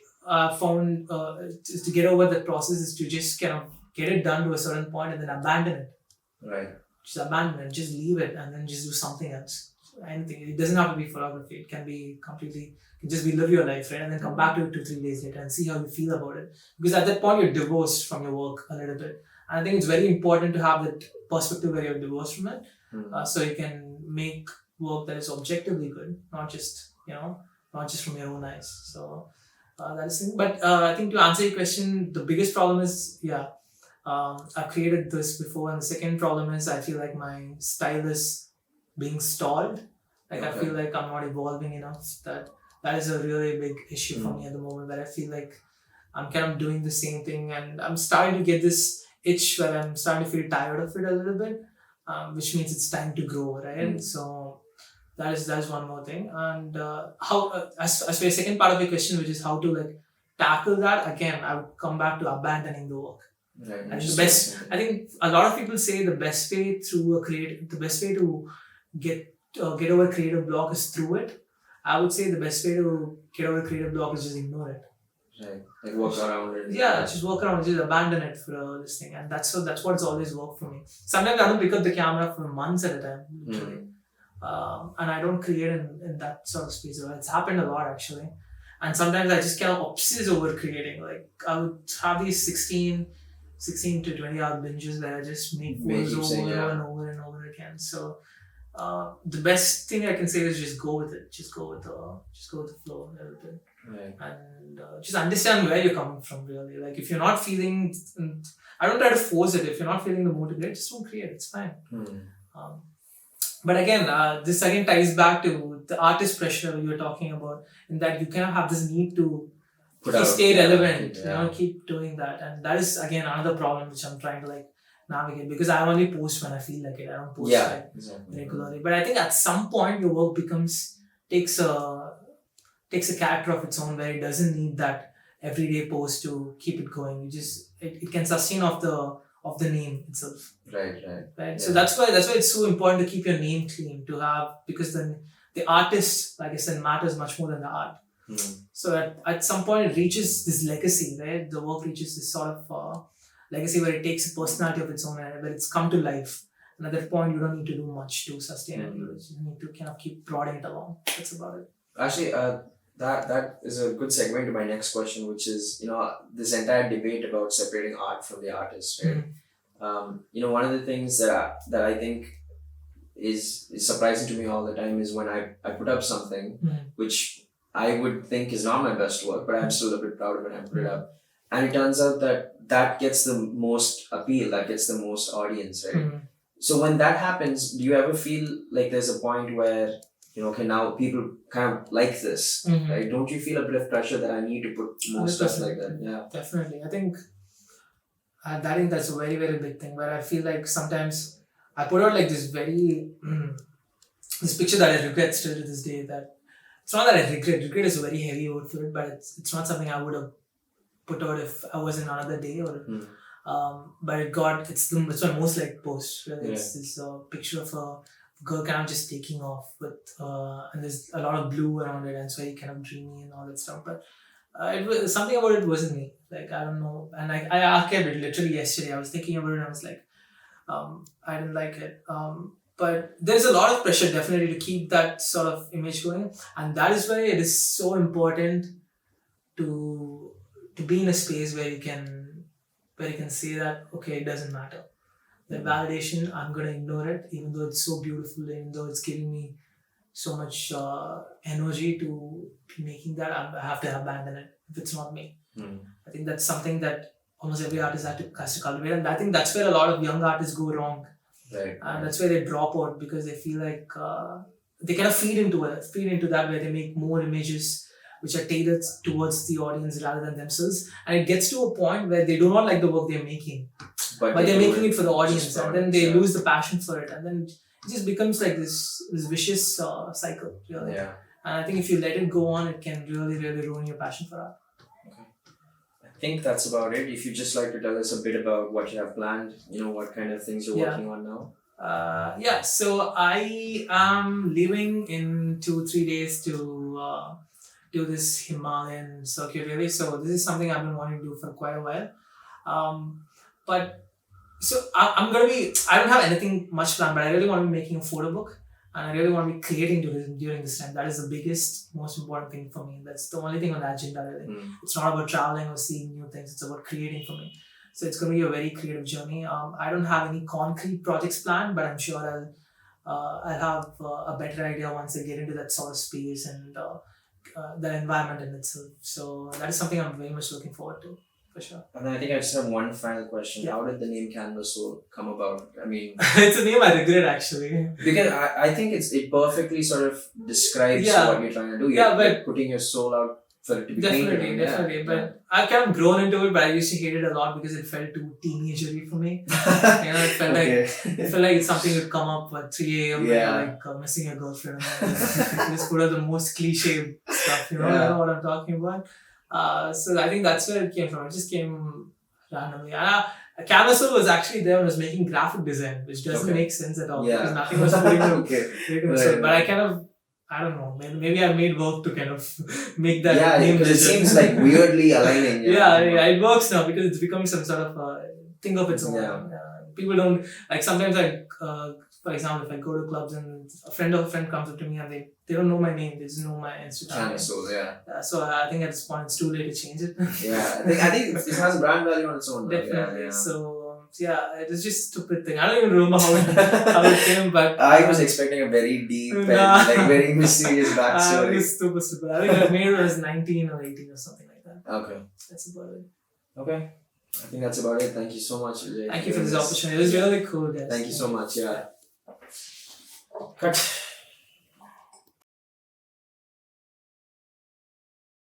found to get over that process is to just kind of get it done to a certain point and then abandon it. Right. Just abandon it, just leave it and then just do something else. Anything. It doesn't have to be photography. It can be completely, it can just be live your life, right? And then come back to it 2-3 days later and see how you feel about it. Because at that point you're divorced from your work a little bit. And I think it's very important to have that perspective where you're divorced from it. So you can make work that is objectively good, not just from your own eyes. So that is thing. But I think to answer your question, the biggest problem is I've created this before, and the second problem is I feel like my style is being stalled. Like I feel like I'm not evolving enough. That is a really big issue for me at the moment, where I feel like I'm kind of doing the same thing and I'm starting to get this itch where I'm starting to feel tired of it a little bit, which means it's time to grow, right? So That is one more thing. And how as for the second part of your question, which is how to like tackle that, again, I would come back to abandoning the work. Right. And the best, I think a lot of people say the best way the best way to get over creative block is through it. I would say the best way to get over creative block is just ignore it. Right. Like work around it. Yeah, just work around it, just abandon it for this thing. And that's what's always worked for me. Sometimes I don't pick up the camera for months at a time, literally. And I don't create in that sort of space. It's happened a lot actually. And sometimes I just kind of obsess over creating. Like I would have these 16 to 20 hour binges where I just make photos over and over and over again. So the best thing I can say is just go with it. Just go with the flow a little bit. Right. And just understand where you're coming from really. Like if you're not feeling, I don't try to force it. If you're not feeling the motivate, just don't create. It's fine. But again, this again ties back to the artist pressure you were talking about, in that you kind of have this need to stay relevant, keep doing that. And that is again another problem which I'm trying to like navigate, because I only post when I feel like it. I don't post regularly. But I think at some point your work takes a character of its own, where it doesn't need that everyday post to keep it going. It can sustain off the name itself. Right. Yeah. So that's why it's so important to keep your name clean, because then the artist, like I said, matters much more than the art. So at some point it reaches this legacy, right? The work reaches this sort of legacy where it takes a personality of its own, and where it's come to life. And at that point you don't need to do much to sustain it. You just need to kind of keep prodding it along. That's about it. Actually, that is a good segue into my next question, which is, this entire debate about separating art from the artist, right? One of the things that I think is surprising to me all the time is when I put up something which I would think is not my best work, but I'm still a bit proud of it and I put it up. And it turns out that gets the most appeal, that gets the most audience, right? So when that happens, do you ever feel like there's a point where, okay, now people kind of like this, right? Don't you feel a bit of pressure that I need to put more stuff like that? Yeah. Definitely. I think that's a very, very big thing, where I feel like sometimes I put out like this this picture that I regret still to this day. That it's not that I regret. Regret is a very heavy word for it, but it's not something I would have put out if I was in another day or. But it's my most liked post. Really. It's this picture of a girl kind of just taking off with and there's a lot of blue around it, and it's very kind of dreamy and all that stuff. But it was something about it wasn't me. Like I don't know, and I archived it literally yesterday. I was thinking about it and I was like, I didn't like it. But there's a lot of pressure definitely to keep that sort of image going, and that is why it is so important to be in a space where you can say that okay, it doesn't matter. The validation, I'm gonna ignore it, even though it's so beautiful, even though it's giving me so much energy to be making that. I have to abandon it if it's not me. I think that's something that almost every artist has to cultivate, and I think that's where a lot of young artists go wrong. Right. And that's where they drop out, because they feel like they kind of feed into that, where they make more images which are tailored towards the audience rather than themselves, and it gets to a point where they do not like the work they're making, but they're making it for the audience, and then they lose the passion for it, and then it just becomes like this vicious cycle, really. Yeah. And I think if you let it go on, it can really, really ruin your passion for art. I think that's about it. If you'd just like to tell us a bit about what you have planned, what kind of things you're working on now. So I am leaving in 2-3 days to do this Himalayan circuit, really. So this is something I've been wanting to do for quite a while. But so I don't have anything much planned, but I really want to be making a photo book, and I really want to be creating during this time. That is the biggest, most important thing for me. That's the only thing on the agenda, really. It's not about traveling or seeing new things. It's about creating for me. So it's going to be a very creative journey. I don't have any concrete projects planned, but I'm sure I'll have a better idea once I get into that sort of space and the environment in itself. So that is something I'm very much looking forward to, for sure. And I think I just have one final question. Yeah. How did the name Canvas Soul come about? I mean, it's a name I regret, actually. Because I think it perfectly sort of describes what you're trying to do. You're putting your soul out for it to be Definitely, painted. definitely. But I've kind of grown into it, but I used to hate it a lot because it felt too teenagery for me. It felt like it's something would come up at 3 a.m. Yeah. and like missing your girlfriend. And just put out the most cliche stuff, you know what I'm talking about. So I think that's where it came from. It just came randomly. Canvasol was actually there when I was making graphic design, which doesn't make sense at all because nothing was put into But I kind of, I don't know, maybe I made work to kind of make that name. Because it seems like weirdly aligning. Yeah, it works now because it's becoming some sort of thing of its own. People don't, like sometimes for example, if I go to clubs and a friend comes up to me and they don't know my name, they just know my Instagram name. So I think at this point it's too late to change it. I think it has a brand value on its own. Definitely. So it was just a stupid thing. I don't even remember how it came, but I was expecting a very deep and like very mysterious backstory. It was stupid. I think I made it when I was 19 or 18 or something like that. Okay. That's about it. Okay. I think that's about it. Thank you so much, Vijay. Thank you for this opportunity. It was really cool, guys. Thank you so much. Yeah. Cut.